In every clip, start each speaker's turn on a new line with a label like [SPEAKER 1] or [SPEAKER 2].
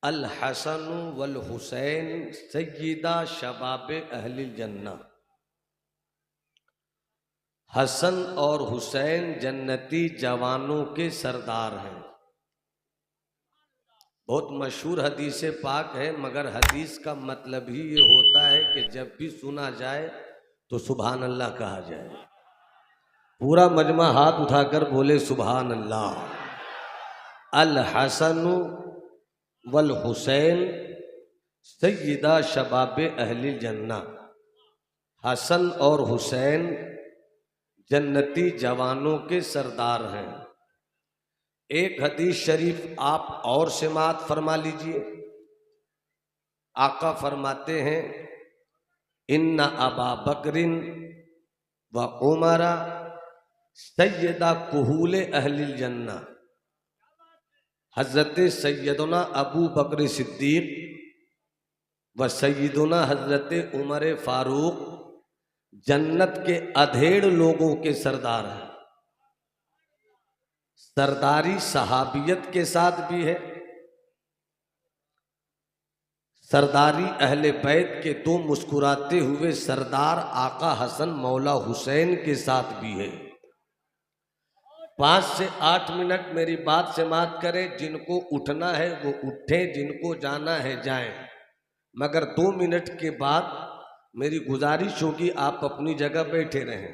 [SPEAKER 1] अल हसन वल हुसैन सय्यदा शबाब अहलिल जन्ना। हसन और हुसैन जन्नती जवानों के सरदार हैं। बहुत मशहूर हदीस पाक है, मगर हदीस का मतलब ही ये होता है कि जब भी सुना जाए तो सुभान अल्लाह कहा जाए। पूरा मजमा हाथ उठाकर बोले सुभान अल्लाह। अल हसन वल हुसैन सय्यदा शबाब अहलिल जन्ना। हसन और हुसैन जन्नती जवानों के सरदार हैं। एक हदीस शरीफ आप और समात फरमा लीजिए। आका फरमाते हैं इन्ना अबा बकरिन व उमरा सय्यदा कुहूल अहलिल जन्ना। हजरत सैयदना अबू बकर सिद्दीक व सैयदना हजरत उमर फारूक जन्नत के अधेड़ लोगों के सरदार हैं। सरदारी सहाबियत के साथ भी है, सरदारी अहले बैत के दो मुस्कुराते हुए सरदार आका हसन मौला हुसैन के साथ भी है। 5 से 8 मिनट मेरी बात से मात करें। जिनको उठना है वो उठें, जिनको जाना है जाएं, मगर 2 मिनट के बाद मेरी गुजारिश होगी आप अपनी जगह बैठे रहें।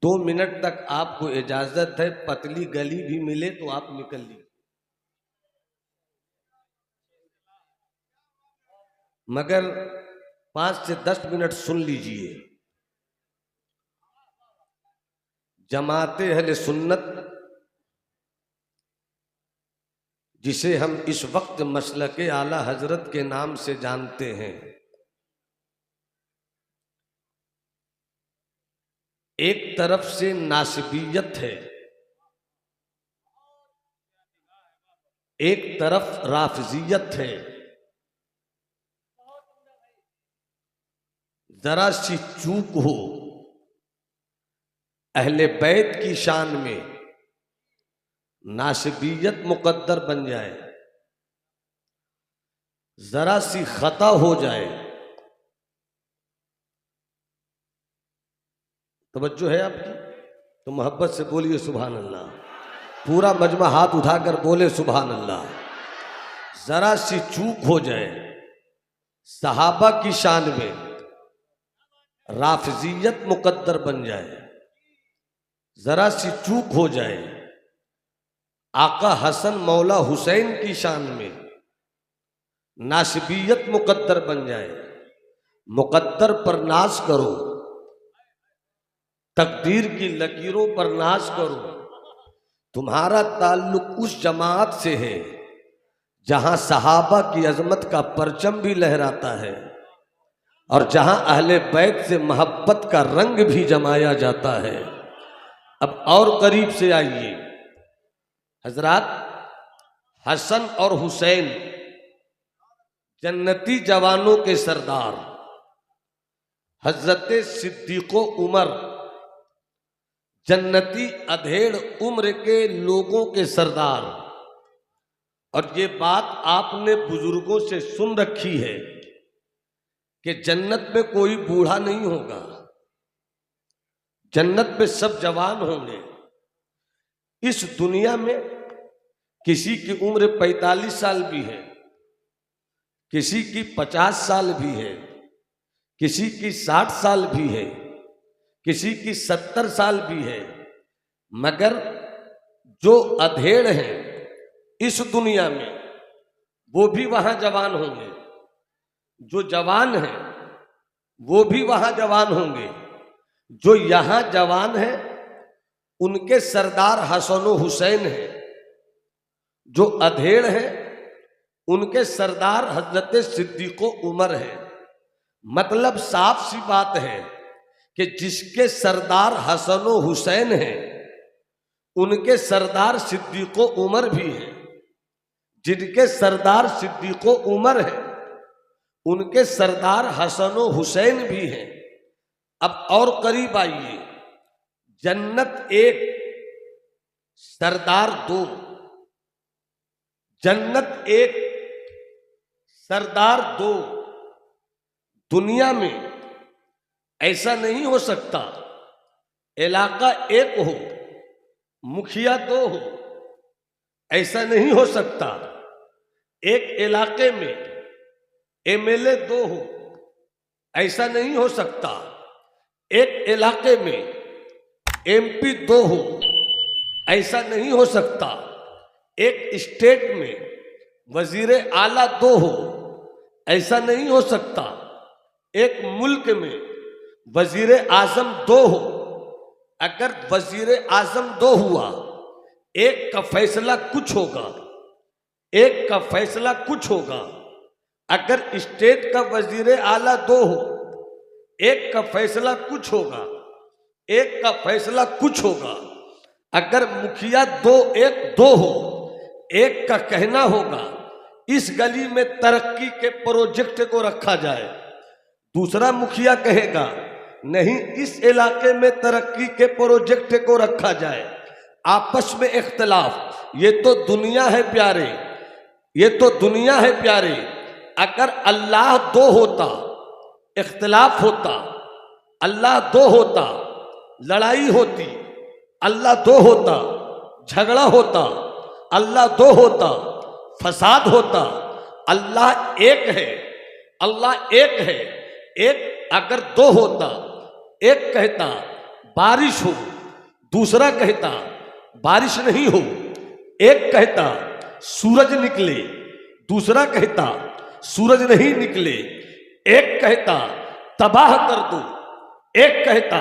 [SPEAKER 1] 2 मिनट तक आपको इजाजत है। पतली गली भी मिले तो आप निकल लीजिए, मगर 5 से 10 मिनट सुन लीजिए। जमाते अहले सुन्नत, जिसे हम इस वक्त मसलके आला हजरत के नाम से जानते हैं, एक तरफ से नासिबियत है, एक तरफ राफजियत है। जरा सी चूक हो अहले बैत की शान में, नासिबियत मुकद्दर बन जाए। जरा सी खता हो जाए, तवज्जो है आपकी, तो मोहब्बत से बोलिए सुभान अल्लाह। पूरा मजमा हाथ उठाकर बोले सुभान अल्लाह। जरा सी चूक हो जाए सहाबा की शान में, राफजियत मुकद्दर बन जाए। जरा सी चूक हो जाए आका हसन मौला हुसैन की शान में, नासिबियत मुकद्दर बन जाए। मुकद्दर पर नाज करो, तकदीर की लकीरों पर नाज करो। तुम्हारा ताल्लुक उस जमात से है जहां सहाबा की अजमत का परचम भी लहराता है और जहां अहले बैत से मोहब्बत का रंग भी जमाया जाता है। अब और करीब से आइए हजरात। हसन और हुसैन जन्नती जवानों के सरदार, हजरत सिद्दीको उमर जन्नती अधेड़ उम्र के लोगों के सरदार। और ये बात आपने बुजुर्गों से सुन रखी है कि जन्नत में कोई बूढ़ा नहीं होगा, जन्नत में सब जवान होंगे। इस दुनिया में किसी की उम्र 45 साल भी है, किसी की 50 साल भी है, किसी की 60 साल भी है, किसी की 70 साल भी है, मगर जो अधेड़ हैं इस दुनिया में वो भी वहां जवान होंगे। जो जवान हैं वो भी वहां जवान होंगे। जो यहां जवान हैं उनके सरदार हसन हुसैन हैं, जो अधेड़ हैं उनके सरदार हजरत सिद्दीको उमर है। मतलब साफ सी बात है कि जिसके सरदार हसन हुसैन हैं उनके सरदार सिद्दीको उमर भी हैं, जिनके सरदार सिद्दीको उमर हैं उनके सरदार हसन हुसैन भी हैं। अब और करीब आइए। जन्नत एक, सरदार दो। जन्नत एक, सरदार दो, दुनिया में ऐसा नहीं हो सकता। इलाका एक हो, मुखिया दो हो, ऐसा नहीं हो सकता। एक इलाके में एमएलए दो हो, ऐसा नहीं हो सकता। एक इलाके में एमपी दो हो, ऐसा नहीं हो सकता। एक स्टेट में वजीर आला दो हो, ऐसा नहीं हो सकता। एक मुल्क में वजीर आजम दो हो, अगर वजीर आजम दो हुआ, एक का फैसला कुछ होगा, एक का फैसला कुछ होगा। अगर स्टेट का वजीर आला दो हो, एक का फैसला कुछ होगा, एक का फैसला कुछ होगा। अगर मुखिया दो एक दो हो, एक का कहना होगा इस गली में तरक्की के प्रोजेक्ट को रखा जाए, दूसरा मुखिया कहेगा नहीं इस इलाके में तरक्की के प्रोजेक्ट को रखा जाए। आपस में इख्तलाफ, ये तो दुनिया है प्यारे, ये तो दुनिया है प्यारे। अगर अल्लाह दो होता, इख्तलाफ होता, अल्लाह दो होता, लड़ाई होती, अल्लाह दो होता, झगड़ा होता, अल्लाह दो होता, फसाद होता। अल्लाह एक है, अल्लाह एक है। एक अगर दो होता, एक कहता बारिश हो, दूसरा कहता बारिश नहीं हो। एक कहता सूरज निकले, दूसरा कहता सूरज नहीं निकले। एक कहता तबाह कर दो, एक कहता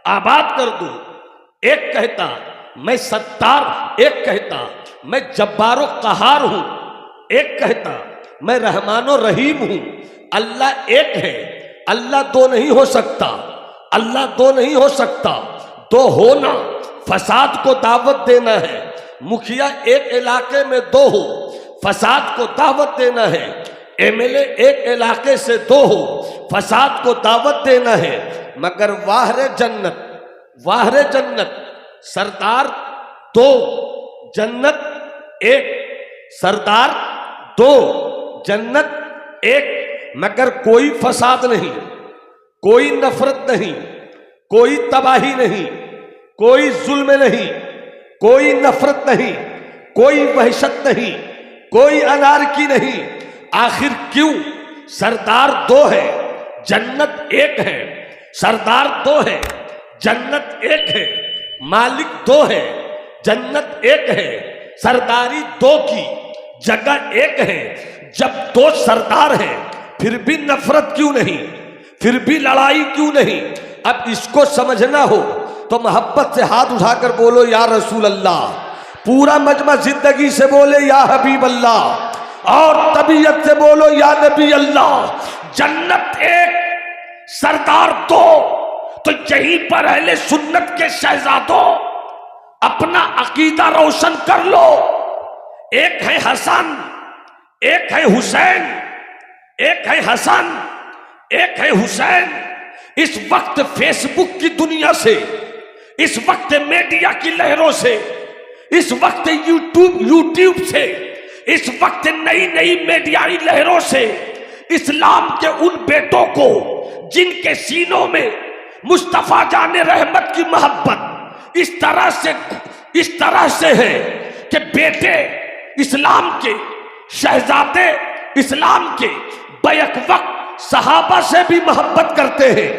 [SPEAKER 1] आबाद कर दो। एक कहता मैं सत्तार, एक कहता मैं जब्बारो कहार हूं, एक कहता मैं रहमानो रहीम हूं। अल्लाह एक है, अल्लाह दो नहीं हो सकता, अल्लाह दो नहीं हो सकता। दो होना फसाद को दावत देना है। मुखिया एक इलाके में दो हो, फसाद को दावत देना है। एमएलए एक इलाके से दो हो, फसाद को दावत देना है। मगर वाहरे जन्नत, वाहरे जन्नत, सरदार दो, जन्नत एक। सरदार दो, जन्नत एक। मगर कोई फसाद नहीं, कोई नफरत नहीं, कोई तबाही नहीं, कोई जुल्म नहीं, कोई नफरत नहीं, कोई वहशत नहीं, कोई अनारकी नहीं। आखिर क्यों? सरदार दो है, जन्नत एक है। सरदार दो है, जन्नत एक है। मालिक दो है, जन्नत एक है। सरदारी दो की जगह एक है। जब दो सरदार हैं फिर भी नफरत क्यों नहीं, फिर भी लड़ाई क्यों नहीं? अब इसको समझना हो तो मोहब्बत से हाथ उठाकर बोलो या रसूल अल्लाह। पूरा मजमा जिंदगी से बोले या हबीब अल्लाह, और तबीयत से बोलो या नबी अल्लाह। जन्नत एक, सरदार दो। तो यहीं पर अहले सुन्नत के शहजादों अपना अकीदा रोशन कर लो। एक है हसन, एक है हुसैन, एक है हसन, एक है हुसैन। इस वक्त फेसबुक की दुनिया से, इस वक्त मीडिया की लहरों से, इस वक्त यूट्यूब से, इस वक्त नई नई मीडियाई लहरों से इस्लाम के उन बेटों को जिनके सीनों में मुस्तफा जाने रहमत की मोहब्बत इस तरह से है कि बेटे इस्लाम के, शहजादे इस्लाम के बैक वक्त सहाबा से भी मोहब्बत करते हैं,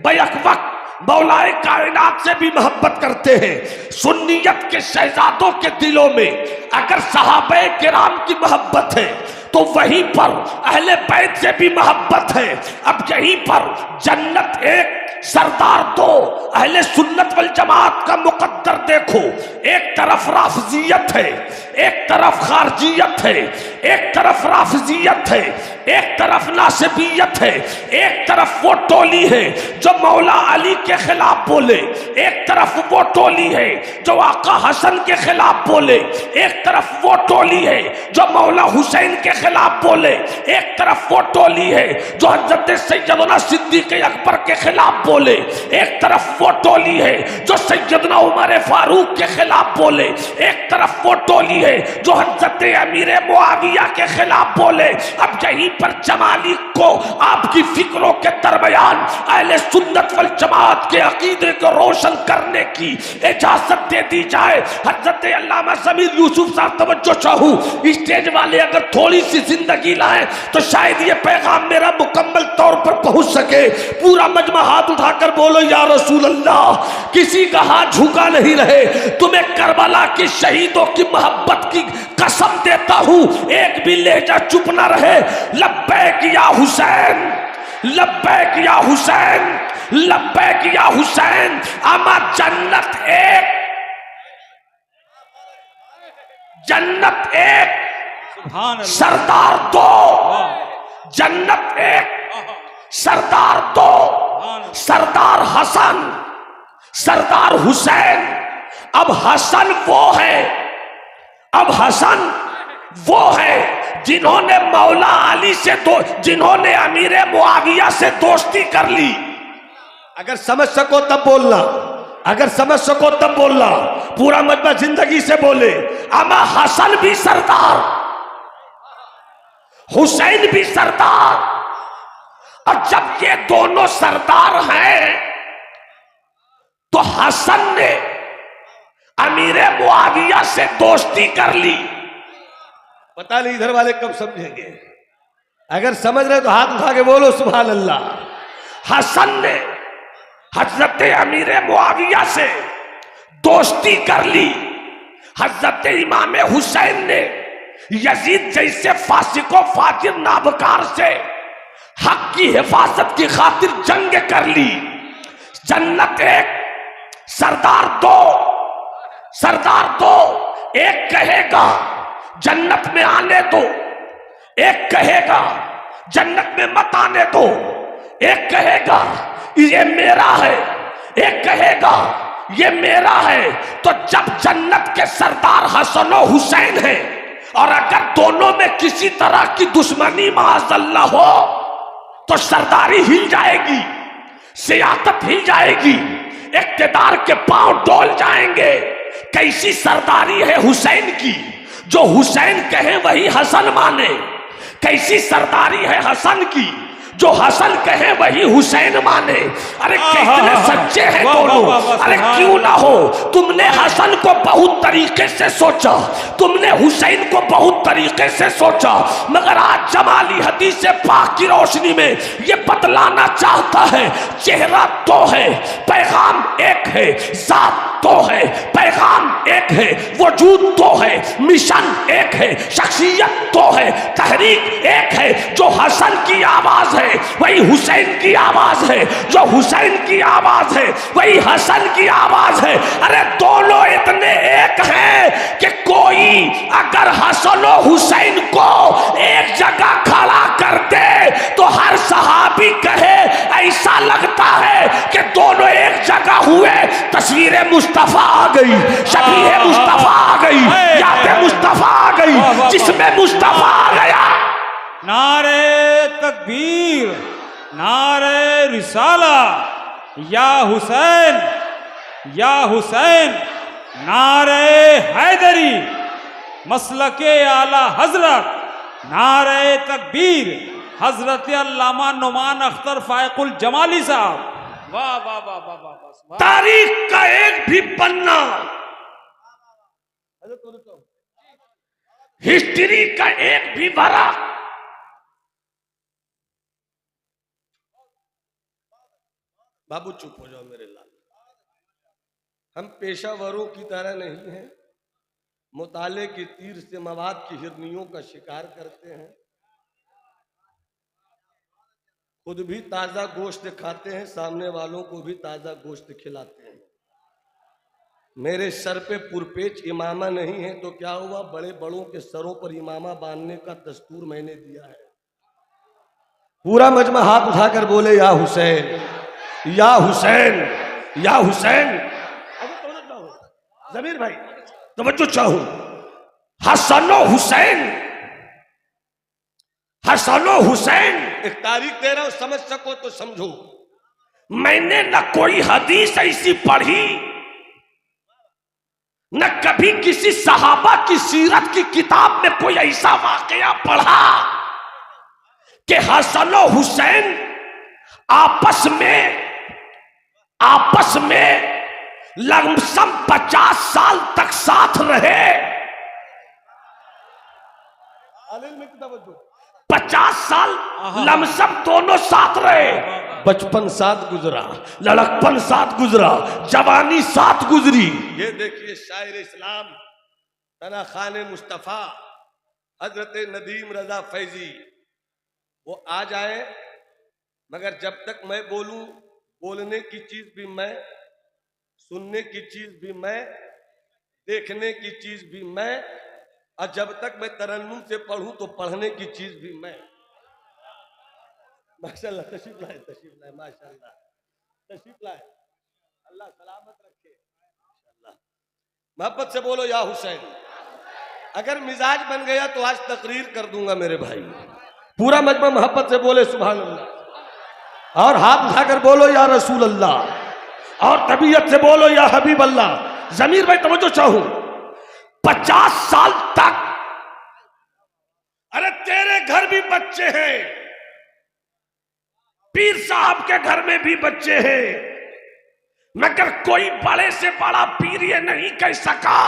[SPEAKER 1] बैक वक्त मौलाए कायनात से भी मोहब्बत करते हैं। सुन्नियत के शहजादों के दिलों में अगर सहाबे किराम की मोहब्बत है तो वहीं पर अहले बैत से भी मोहब्बत है। अब यहीं पर जन्नत एक, सरदार दो। अहले सुन्नत वल जमात का मुकद्दर देखो, एक तरफ राफजियत है, एक तरफ खारजियत है, एक तरफ राफजियत है, एक तरफ नासिबियत है, एक तरफ वो टोली है जो मौला अली के खिलाफ बोले, एक तरफ वो टोली है जो आका हसन के खिलाफ बोले, एक तरफ वो टोली है जो मौला हुसैन के खिलाफ बोले, एक तरफ वो टोली है जो हजरत सैयदना सिद्दीक़ अकबर के खिलाफ बोले।
[SPEAKER 2] बोले, एक तरफ वो टोली है जो सैयदना उमर फारूक के खिलाफ बोले, एक तरफ वो टोली है जो हजरत अमीर मुआविया के खिलाफ बोले। अब यहीं पर जमाली को आपकी फिक्रों के दरमियान अहले सुन्नत वल जमात के अकीदे को रोशन करने की इजाजत दे दी जाए। हजरत अल्लामा ज़मीर यूसुफ साहब तवज्जो चाहूं, स्टेज वाले अगर थोड़ी सी जिंदगी लाए तो शायद ये पैगाम मेरा मुकम्मल तौर पर पहुंच सके। पूरा मजमा हाथ उठाकर बोलो या रसूल अल्लाह। किसी का हाथ झुका नहीं रहे। तुम्हें करबला के शहीदों की मोहब्बत की कसम देता हूं, एक भी लहजा चुप ना रहे। लब्बैक या हुसैन, लब्बैक या हुसैन, लब्बैक या हुसैन। अमा जन्नत एक, जन्नत एक, सरदार दो, जन्नत एक, सरदार दो, सरदार हसन, सरदार हुसैन। अब हसन वो है, अब हसन वो है जिन्होंने मौला अली से जिन्होंने अमीर मुआविया से दोस्ती कर ली।
[SPEAKER 1] अगर समझ सको तब बोलना, अगर समझ सको तब बोलना। पूरा मजमा जिंदगी से बोले। अमा हसन भी सरदार,
[SPEAKER 2] हुसैन भी सरदार। और जब ये दोनों सरदार हैं तो हसन ने अमीर मुआविया से दोस्ती कर ली।
[SPEAKER 1] पता नहीं इधर वाले कब समझेंगे। अगर समझ रहे तो हाथ उठा के बोलो सुभान अल्लाह।
[SPEAKER 2] हसन ने हजरत अमीर मुआविया से दोस्ती कर ली। हजरत इमाम हुसैन ने यजीद जैसे फासिको फाजिर नाबकार से हक की हिफाजत की खातिर जंग कर ली। जन्नत एक, सरदार दो, सरदार दो। एक कहेगा जन्नत में आने दो, एक कहेगा जन्नत में मत आने दो, एक कहेगा ये मेरा है, एक कहेगा ये मेरा है। तो जब जन्नत के सरदार हसन और हुसैन है और अगर दोनों में किसी तरह की दुश्मनी माअज़ल्लाह हो तो सरदारी हिल जाएगी, सियासत हिल जाएगी, इक़्तिदार के पांव डोल जाएंगे। कैसी सरदारी है हुसैन की, जो हुसैन कहे वही हसन माने। कैसी सरदारी है हसन की, जो हसन कहे वही हुसैन माने। अरे कितने सच्चे हैं दोनों। अरे क्यों ना हो। तुमने हसन को बहुत तरीके से सोचा, तुमने हुसैन को बहुत तरीके से सोचा, मगर आज जमाली हदीस पाक की रोशनी में ये बतलाना चाहता है चेहरा दो है, पैगाम एक है, जात दो है, पैगाम एक है, वजूद दो है, मिशन एक है, शख्सियत दो है, तहरीक एक है। जो हसन की आवाज है वही हुसैन की आवाज है, जो हुसैन की आवाज है वही हसन की आवाज है। अरे दोनों इतने एक हैं कि कोई अगर हसन और हुसैन को एक जगह खड़ा कर दे तो हर सहाबी कहे ऐसा लगता है कि दोनों एक जगह हुए। तस्वीर मुस्तफा आ गई, शबीह मुस्तफा आ गई, याद मुस्तफा आ गई, जिसमें मुस्तफा आ गया।
[SPEAKER 3] नारे तकबीर, नारे रिसाला, या हुसैन, या हुसैन, नारे हैदरी, मसलके आला हजरत, नारे तकबीर, हजरत अल्लामा नुमान अख्तर फायकुल जमाली साहब। वाह वाह वाह वाह वाह।
[SPEAKER 2] तारीख का एक भी पन्ना, हिस्ट्री का एक भी भरा,
[SPEAKER 1] बाबू चुप हो जाओ मेरे लाल। हम पेशावरों की तरह नहीं हैं, मुताले की तीर से मवाद की हिरनियों का शिकार करते हैं, खुद भी ताज़ा गोश्त खाते हैं, सामने वालों को भी ताज़ा गोश्त खिलाते हैं। मेरे सर पे पुरपेच इमामा नहीं है तो क्या हुआ, बड़े बड़ों के सरों पर इमामा बांधने का दस्तूर मैंने दिया है। पूरा मजमा हाथ उठाकर बोले या हुसैन, या हुसैन, या हुसैन।
[SPEAKER 2] जमीर भाई तवज्जो चाहूं, हसनो हुसैन, हसनो हुसैन।
[SPEAKER 1] एक तारीख दे रहा हूं, समझ सको तो समझो।
[SPEAKER 2] मैंने न कोई हदीस ऐसी पढ़ी, न कभी किसी सहाबा की सीरत की किताब में कोई ऐसा वाकया पढ़ा कि हसन और हुसैन आपस में लमसम 50 साल तक साथ रहे। 50 साल लमसम दोनों साथ रहे।
[SPEAKER 1] बचपन साथ गुजरा,
[SPEAKER 2] लड़कपन साथ गुजरा, जवानी साथ गुजरी।
[SPEAKER 1] ये देखिए शायर इस्लाम तना खान मुस्तफ़ा हजरत नदीम रजा फैजी, वो आ जाए, मगर जब तक मैं बोलूं, बोलने की चीज भी मैं, सुनने की चीज भी मैं, देखने की चीज भी मैं, और जब तक मैं तरन्नुम से पढ़ूं तो पढ़ने की चीज भी मैं। माशाल्लाह, तशरीफ लाए माशाल्लाह, तशरीफ लाए, अल्लाह सलामत रखे। माशाल्लाह, मोहब्बत से बोलो या हुसैन। अगर मिजाज बन गया तो आज तकरीर कर दूंगा मेरे भाई। पूरा मजमा मोहब्बत से बोले सुभान अल्लाह, और हाथ उठाकर बोलो या रसूल अल्लाह,
[SPEAKER 2] और तबीयत से बोलो या हबीब अल्लाह। जमीर भाई तवज्जो चाहूं, 50 साल तक, अरे तेरे घर भी बच्चे हैं, पीर साहब के घर में भी बच्चे हैं, मगर कोई बड़े से बड़ा पीर ये नहीं कह सका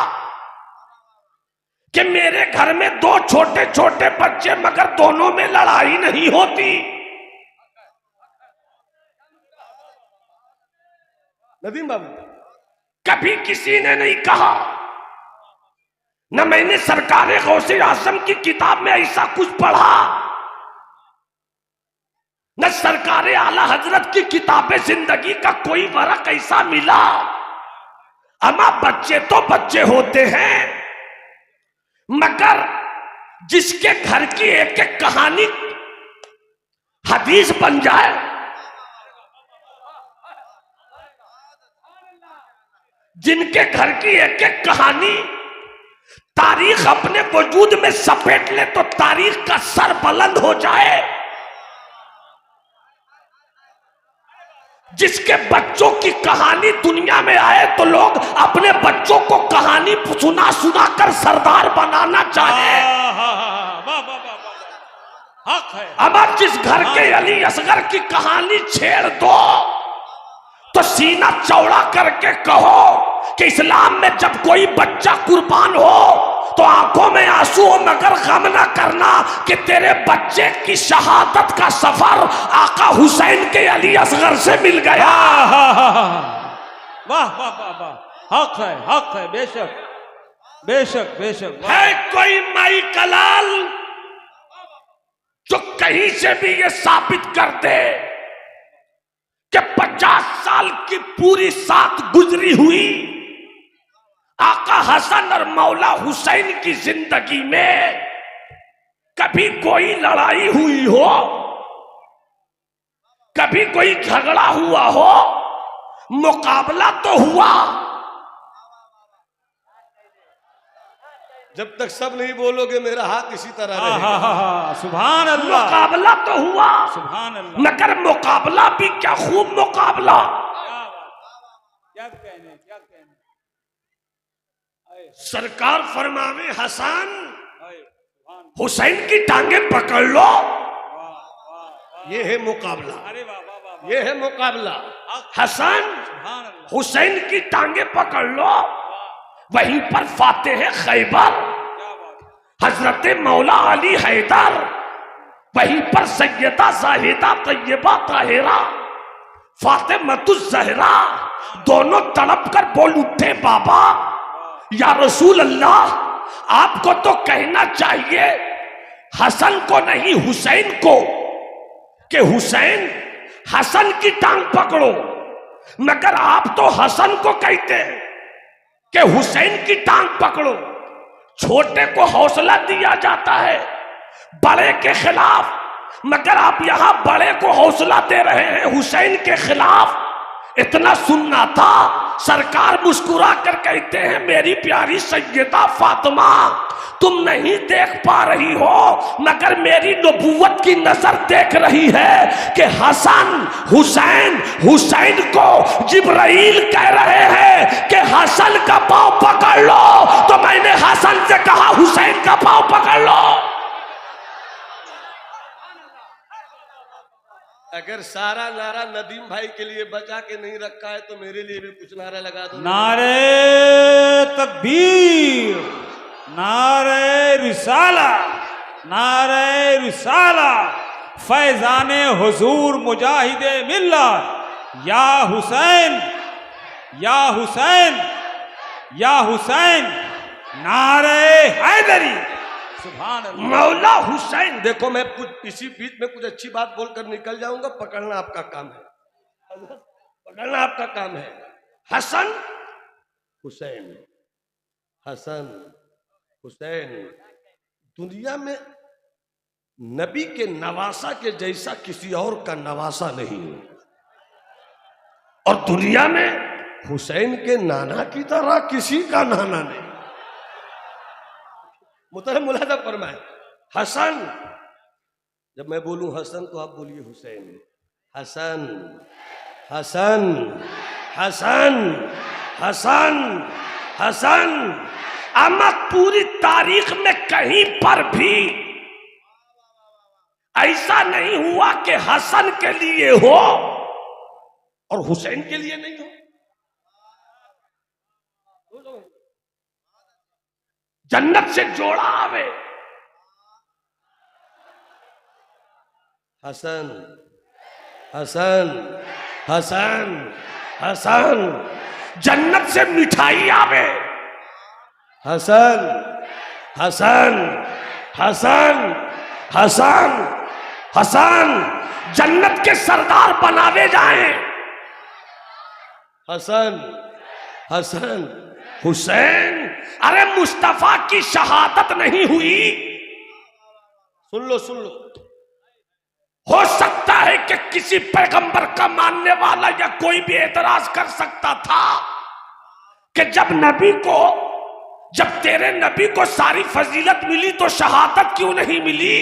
[SPEAKER 2] कि मेरे घर में 2 छोटे छोटे बच्चे मगर दोनों में लड़ाई नहीं होती।
[SPEAKER 1] नदीम बाबू,
[SPEAKER 2] कभी किसी ने नहीं कहा, न मैंने सरकारे गौसे आजम की किताब में ऐसा कुछ पढ़ा, न सरकारे आला हजरत की किताबें जिंदगी का कोई वरक ऐसा मिला। अमा बच्चे तो बच्चे होते हैं, मगर जिसके घर की एक एक कहानी हदीस बन जाए, जिनके घर की एक एक कहानी तारीख अपने वजूद में सपेट ले तो तारीख का सर बुलंद हो जाए, जिसके बच्चों की कहानी दुनिया में आए तो लोग अपने बच्चों को कहानी सुना सुना कर सरदार बनाना चाहे।
[SPEAKER 3] हक है।
[SPEAKER 2] अब आप जिस घर के अली असगर की कहानी छेड़ दो तो सीना चौड़ा करके कहो कि इस्लाम में जब कोई बच्चा कुर्बान हो तो आंखों में आंसू हो, मगर गम ना करना कि तेरे बच्चे की शहादत का सफर आका हुसैन के अली असगर से मिल गया।
[SPEAKER 3] वाह वाह वाह वाह, हक है, बेशक बेशक बेशक।
[SPEAKER 2] है कोई माई कलाल जो कहीं से भी ये साबित कर दे कि 50 साल की पूरी साथ गुजरी हुई आका हसन और मौला हुसैन की जिंदगी में कभी कोई लड़ाई हुई हो, कभी कोई झगड़ा हुआ हो, मुकाबला तो हुआ।
[SPEAKER 1] जब तक सब नहीं बोलोगे मेरा हाथ इसी तरह रहेगा।
[SPEAKER 3] सुभान अल्लाह,
[SPEAKER 2] मुकाबला तो हुआ,
[SPEAKER 3] सुभान अल्लाह।
[SPEAKER 2] मगर मुकाबला भी क्या खूब मुकाबला।
[SPEAKER 3] क्या कहने, क्या कहने।
[SPEAKER 2] सरकार फरमावे हसन हुसैन की टांगे पकड़ लो,
[SPEAKER 1] ये है मुकाबला,
[SPEAKER 3] अरे वाह वाह वाह,
[SPEAKER 1] ये है मुकाबला।
[SPEAKER 2] हसन
[SPEAKER 3] सुभान अल्लाह।
[SPEAKER 2] हुसैन की टांगे पकड़ लो। वहीं पर फातेह खैबर हजरत मौला अली हैदर, वहीं पर सैयदा जाहिदा तैयबा ताहिरा फातिमतुज ज़हरा दोनों तड़प कर बोल उठे, बाबा या रसूल अल्लाह, आपको तो कहना चाहिए हसन को नहीं हुसैन को कि हुसैन हसन की टांग पकड़ो, मगर आप तो हसन को कहते हैं कि हुसैन की टांग पकड़ो। छोटे को हौसला दिया जाता है बड़े के खिलाफ, मगर आप यहां बड़े को हौसला दे रहे हैं हुसैन के खिलाफ। इतना सुनना था सरकार मुस्कुरा कर कहते हैं, मेरी प्यारी सैयदा फातिमा, तुम नहीं देख पा रही हो मगर मेरी नबूवत की नजर देख रही है कि हसन हुसैन को जिब्राइल कह रहे हैं कि हसन का पांव पकड़ लो। तो मैंने हसन से कहा हुसैन का पांव पकड़ लो।
[SPEAKER 1] अगर सारा नारा नदीम भाई के लिए बचा के नहीं रखा है तो मेरे लिए भी कुछ नारा लगा दो।
[SPEAKER 3] नारे तकबीर, नारे रिसाला, नारे रिसाला, फैजाने हुजूर मुजाहिदे मिल्लत, या हुसैन या हुसैन या हुसैन, नारे हैदरी, सुभान अल्लाह।
[SPEAKER 1] मौला हुसैन। देखो मैं कुछ इसी बीच में कुछ अच्छी बात बोलकर निकल जाऊंगा, पकड़ना आपका काम है, पकड़ना आपका काम है। हसन हुसैन, हसन हुसैन, दुनिया में नबी के नवासा के जैसा किसी और का नवासा नहीं है, और दुनिया में हुसैन के नाना की तरह किसी का नाना नहीं। मुतहरम मुलाजा फरमाए, हसन, जब मैं बोलूं हसन तो आप बोलिए हुसैन। हसन हसन हसन हसन हसन। अमा पूरी तारीख में कहीं पर भी ऐसा नहीं हुआ कि हसन के लिए हो और हुसैन के लिए नहीं हो। जन्नत से जोड़ा आवे, हसन हसन हसन हसन। जन्नत से मिठाई आवे, हसन हसन हसन हसन हसन। जन्नत के सरदार बनावे जाएं, हसन हसन हुसैन। अरे मुस्तफा की शहादत नहीं हुई, सुन लो सुन लो। हो सकता है कि किसी पैगंबर का मानने वाला या कोई भी एतराज कर सकता था कि जब तेरे नबी को सारी फजीलत मिली तो शहादत क्यों नहीं मिली।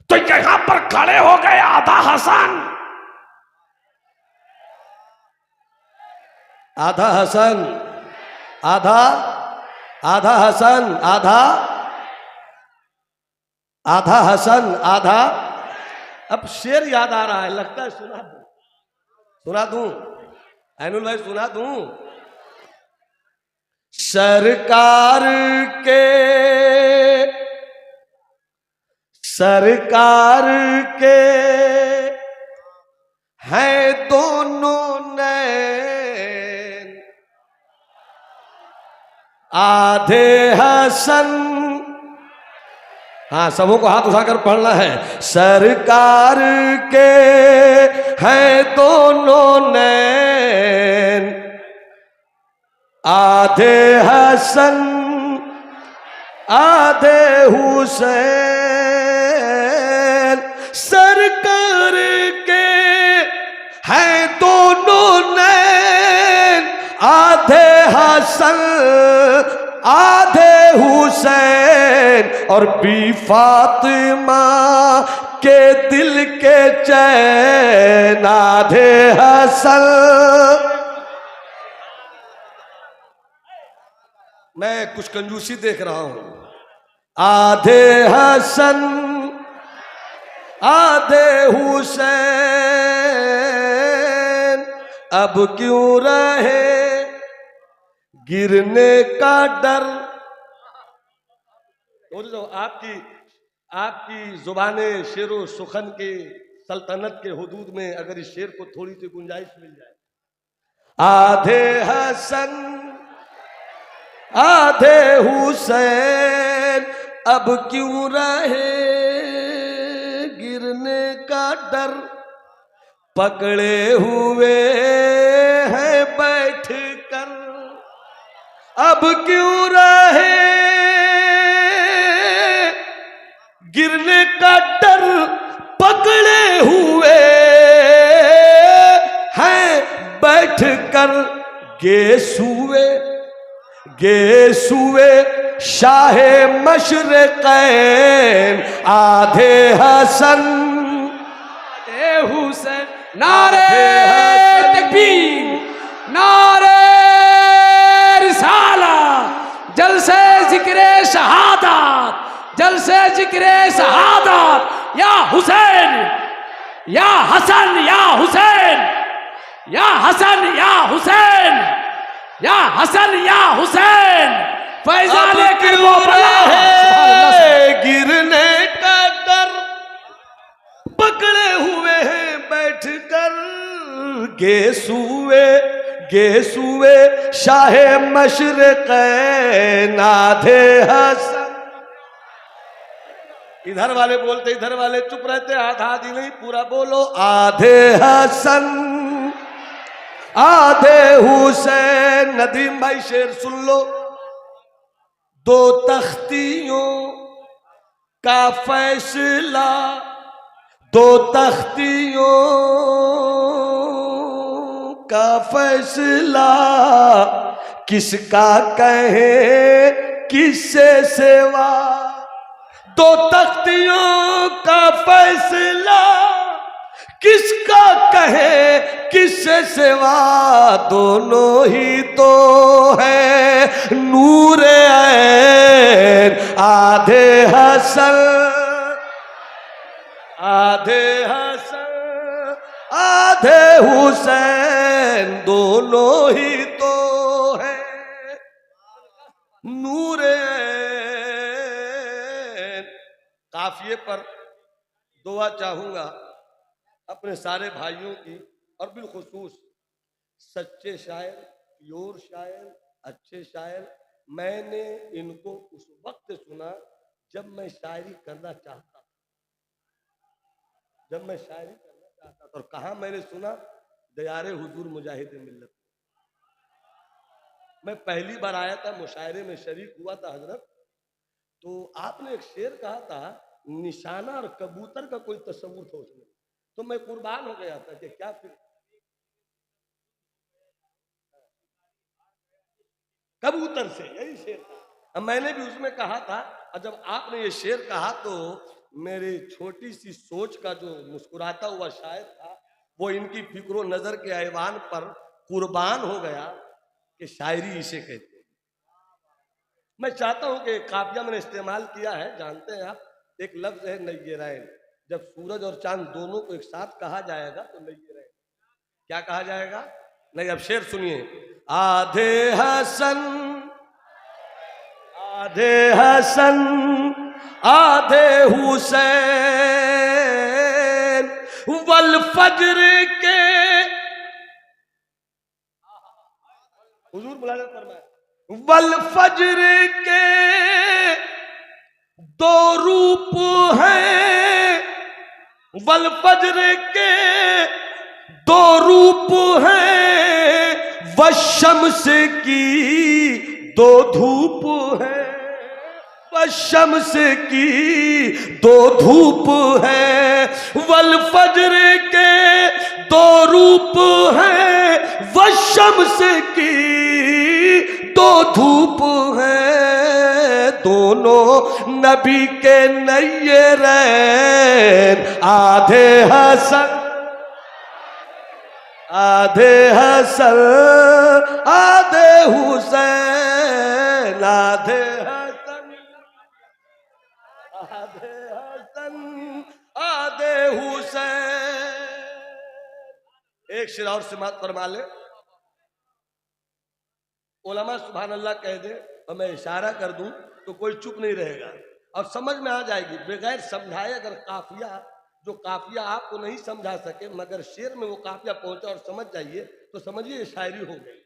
[SPEAKER 1] तो यहां पर खड़े हो गए आधा हसन, आधा हसन, आधा हसन, आधा हसन, आधा। अब शेर याद आ रहा है, लगता है सुना दूं ऐनुल भाई, सुना दूं। सरकार के हैं दोनों नैन, आधे हसन। हाँ, सबों को हाथ उठाकर पढ़ना है। सरकार के हैं दोनों नैन, आधे हसन आधे हुसैन। सरकार के हैं दोनों नैन, आधे हसन आधे हुसैन। और बी फातिमा के दिल के चैन, आधे हसन। मैं कुछ कंजूसी देख रहा हूं। आधे हसन आधे हुसैन, अब क्यों रहे गिरने का डर। आपकी जुबाने शेरो सुखन के सल्तनत के हुदूद में अगर इस शेर को थोड़ी सी गुंजाइश मिल जाए। आधे हसन आधे हुसैन, अब क्यों रहे गिरने का डर। पकड़े हुए हैं बैठ कर, अब क्यों रहे गिरने का डर। पकड़े हुए हैं बैठ कर, गेसुए शाहे मशरक़ैन आधे हसन
[SPEAKER 4] हुसैन। नारे तकबीर, नारे रिसाला, जलसे जिक्रे शहादत, जलसे जिक्रे शहादत। या हुसैन, या हसन, या हुसैन, या हसन, या हुसैन, या हसन, या हुसैन। फैजाने की
[SPEAKER 1] गिरने का डर पकड़े हुए हैं बैठकर। गेसुए शाहे मशरक़ैन आधे हसन। इधर वाले बोलते, इधर वाले चुप रहते, आधा आधी नहीं, पूरा बोलो। आधे हसन आधे हुसैन। नदीम भाई शेर सुन लो। दो तख्तियों का फैसला, दो तख्तियों का फैसला किसका कहे किससे सेवा। दो तख्तियों का फैसला किसका कहे किससे सेवा। दोनों ही तो है नूर ऐन आधे हसन आधे हसन आधे हुसैन। दोनों ही तो है नूर ऐन। काफिए पर दुआ चाहूंगा अपने सारे भाइयों की, और बिलखुसूस सच्चे शायर, प्योर शायर, अच्छे शायर। मैंने इनको उस वक्त सुना जब मैं शायरी करना चाहता था, जब मैं शायरी करना चाहता था। और कहाँ मैंने सुना? दयारे हुजूर मुजाहिद मिल्लत। मैं पहली बार आया था, मुशायरे में शरीक हुआ था हजरत। तो आपने एक शेर कहा था, निशाना और कबूतर का कोई तस्वुर था उसमें, तो मैं कुर्बान हो गया था कि क्या फिर कबूतर से, यही शेर था। अब मैंने भी उसमें कहा था, और जब आपने ये शेर कहा तो मेरी छोटी सी सोच का जो मुस्कुराता हुआ शायर था, वो इनकी फिक्रो नजर के ऐवान पर कुर्बान हो गया कि शायरी इसे कहते हैं। मैं चाहता हूं कि काफिया मैंने इस्तेमाल किया है, जानते हैं आप, एक लफ्ज है नय्यरैन। जब सूरज और चांद दोनों को एक साथ कहा जाएगा तो नय्यरैन। क्या कहा जाएगा? नहीं, अब शेर सुनिए। आधे हसन आधे हसन आधे हुसैन वल फज्र के। हुजूर बुलाने फरमाया, वल फज्र के दो रूप हैं, वल फज्र के दो रूप हैं, वशम्स की दो धूप है, वशम्स की दो धूप है। वल फज्र के दो रूप हैं, वशम्स की दो धूप है। दोनों नबी के नय्यरैन आधे हसन आधे हसन आधे हुसैन आधे हसन आधे हसन आधे हुसैन। एक शेर और समाप्त फरमा ले। उलमा सुभान अल्लाह कह दे और मैं इशारा कर दूं तो कोई चुप नहीं रहेगा और समझ में आ जाएगी। बगैर समझाए अगर काफिया, जो काफिया आपको नहीं समझा सके मगर शेर में वो काफिया पहुंचा और समझ जाइए तो समझिए शायरी हो गई,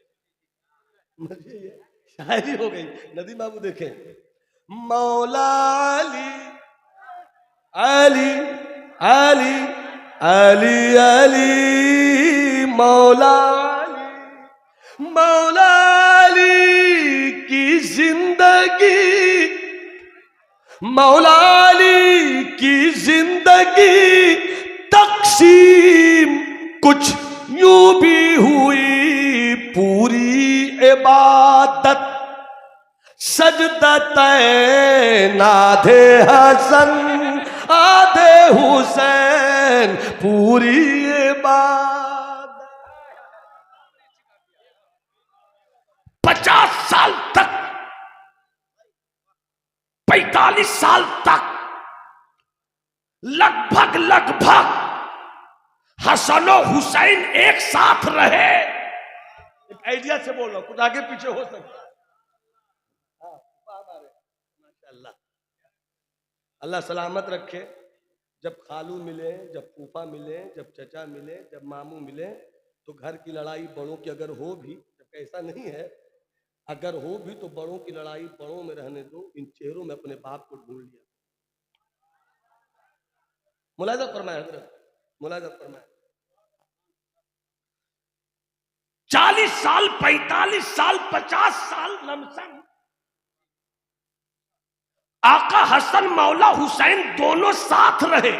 [SPEAKER 1] समझिए शायरी हो गई। नदीम बाबू देखें, मौला अली अली अली अली मौला मौला अली की जिंदगी, मौला अली की जिंदगी तकसीम कुछ यूं भी हुई पूरी इबादत सजदा तैन आधे हसन आधे हुसैन पूरी इबादत।
[SPEAKER 2] 50 साल तक 45 साल तक लगभग हसन और हुसैन एक साथ रहे।
[SPEAKER 1] एक आइडिया से बोल रहा हूं, कुछ आगे पीछे हो सकता है। माशाअल्लाह, अल्लाह सलामत रखे। जब खालू मिले, जब फूफा मिले, जब चचा मिले, जब मामू मिले, तो घर की लड़ाई बड़ों की अगर हो भी, जब ऐसा नहीं है, अगर हो भी तो बड़ों की लड़ाई बड़ों में रहने दो। इन चेहरों में अपने बाप को ढूंढ लिया। मुलाजा फरमाया हजरत, मुलाजा फरमाया।
[SPEAKER 2] 40 साल 45 साल 50 साल लमसम आका हसन मौला हुसैन दोनों साथ रहे।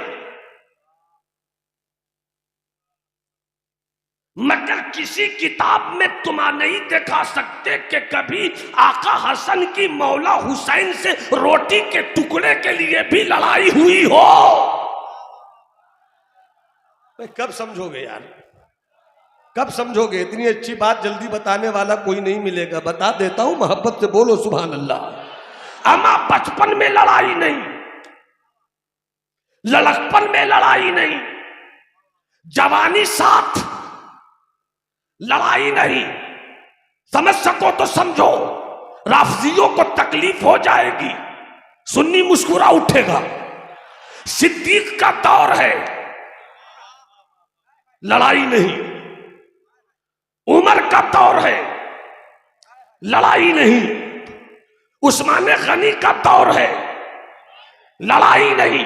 [SPEAKER 2] मगर किसी किताब में तुम नहीं दिखा सकते कि कभी आका हसन की मौला हुसैन से रोटी के टुकड़े के लिए भी लड़ाई हुई हो।
[SPEAKER 1] कब समझोगे यार, कब समझोगे? इतनी अच्छी बात जल्दी बताने वाला कोई नहीं मिलेगा। बता देता हूं, मोहब्बत से बोलो सुभान अल्लाह।
[SPEAKER 2] अमा बचपन में लड़ाई नहीं, लड़कपन में लड़ाई नहीं, जवानी साथ लड़ाई नहीं। समझ सको तो समझो, राफजियों को तकलीफ हो जाएगी। सुन्नी मुस्कुरा उठेगा। सिद्दीक का दौर है, लड़ाई नहीं। उमर का दौर है, लड़ाई नहीं। उस्मान गनी का दौर है, लड़ाई नहीं।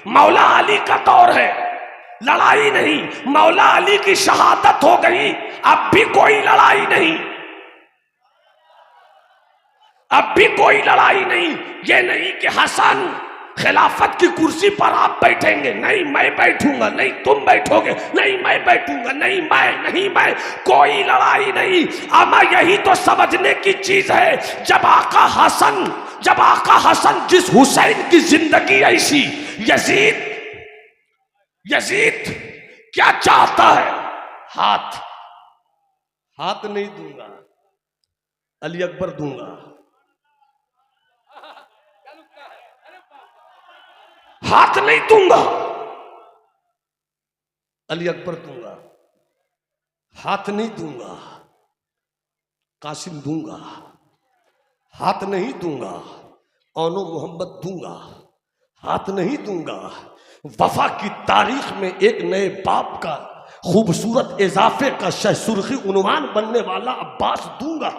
[SPEAKER 2] मौला अली का दौर है, लड़ाई नहीं। मौला अली की शहादत हो गई, अब भी कोई लड़ाई नहीं, अब भी कोई लड़ाई नहीं। ये नहीं कि हसन खिलाफत की कुर्सी पर आप बैठेंगे, नहीं मैं बैठूंगा, नहीं तुम बैठोगे, नहीं मैं बैठूंगा, नहीं मैं, कोई लड़ाई नहीं। अमा यही तो समझने की चीज है। जब आका हसन जिस हुसैन की जिंदगी ऐसी, यजीद क्या चाहता है?
[SPEAKER 1] हाथ नहीं दूंगा, अली अकबर दूंगा।
[SPEAKER 2] हाथ नहीं दूंगा,
[SPEAKER 1] अली अकबर दूंगा। हाथ नहीं दूंगा, कासिम दूंगा। हाथ नहीं दूंगा, औनो मोहम्मद दूंगा। हाथ नहीं दूंगा, वफा की तारीख में एक नए बाप का खूबसूरत इजाफे का सुर्खी उन्वान बनने वाला अब्बास दूंगा।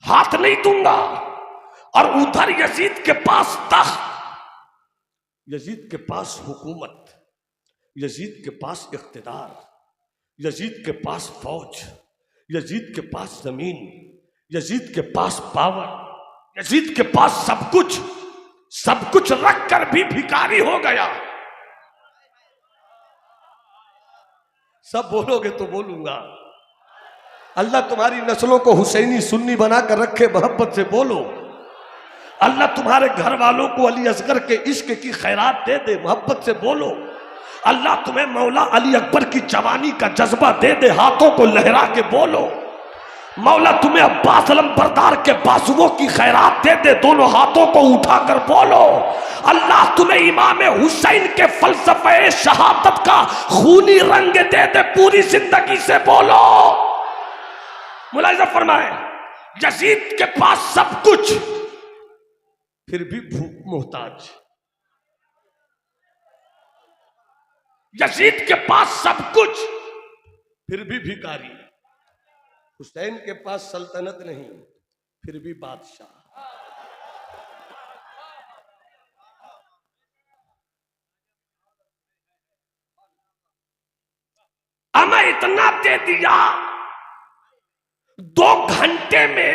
[SPEAKER 2] हाथ नहीं दूंगा। और उधर यजीद के पास तख्त,
[SPEAKER 1] यजीद के पास हुकूमत, यजीद के पास इख्तिदार, यजीद के पास फौज, यजीद के पास जमीन, यजीद के पास पावर,
[SPEAKER 2] यजीद के पास सब कुछ रख कर भी भिखारी हो गया।
[SPEAKER 1] सब बोलोगे तो बोलूंगा। अल्लाह तुम्हारी नस्लों को हुसैनी सुन्नी बना कर रखे, मोहब्बत से बोलो।
[SPEAKER 2] अल्लाह तुम्हारे घर वालों को अली असगर के इश्क की खैरात दे दे, मोहब्बत से बोलो। अल्लाह तुम्हें मौला अली अकबर की जवानी का जज्बा दे दे, हाथों को लहरा के बोलो। मौला तुम्हें अब्बास अलमबरदार के बाजुओं की खैरात दे दे, दोनों हाथों को उठाकर बोलो। अल्लाह तुम्हें इमाम हुसैन के फलसफे शहादत का खूनी रंग दे दे, पूरी जिंदगी से बोलो। मुलाहिजा फरमाए, यजीद के पास सब कुछ,
[SPEAKER 1] फिर भी भूख मोहताज।
[SPEAKER 2] यजीद के पास सब कुछ,
[SPEAKER 1] फिर भी भिखारी। हुसैन के पास सल्तनत नहीं, फिर भी बादशाह।
[SPEAKER 2] हमें इतना दे दिया, 2 घंटे में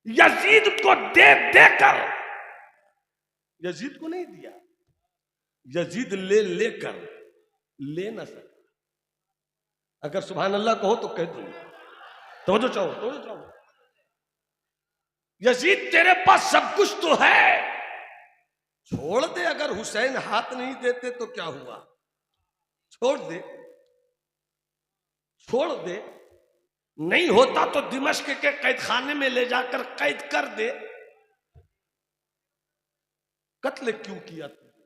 [SPEAKER 2] यजीद को दे देकर,
[SPEAKER 1] यजीद को नहीं दिया, यजीद ले लेकर ले न सका। अगर सुभान अल्लाह कहो तो कह दूंगा, तो जो चाहो।
[SPEAKER 2] यजीद तेरे पास सब कुछ तो है,
[SPEAKER 1] छोड़ दे। अगर हुसैन हाथ नहीं देते तो क्या हुआ? छोड़ दे।
[SPEAKER 2] नहीं होता तो दिमश्क के कैदखाने में ले जाकर कैद कर दे।
[SPEAKER 1] कत्ल क्यों किया तुमने?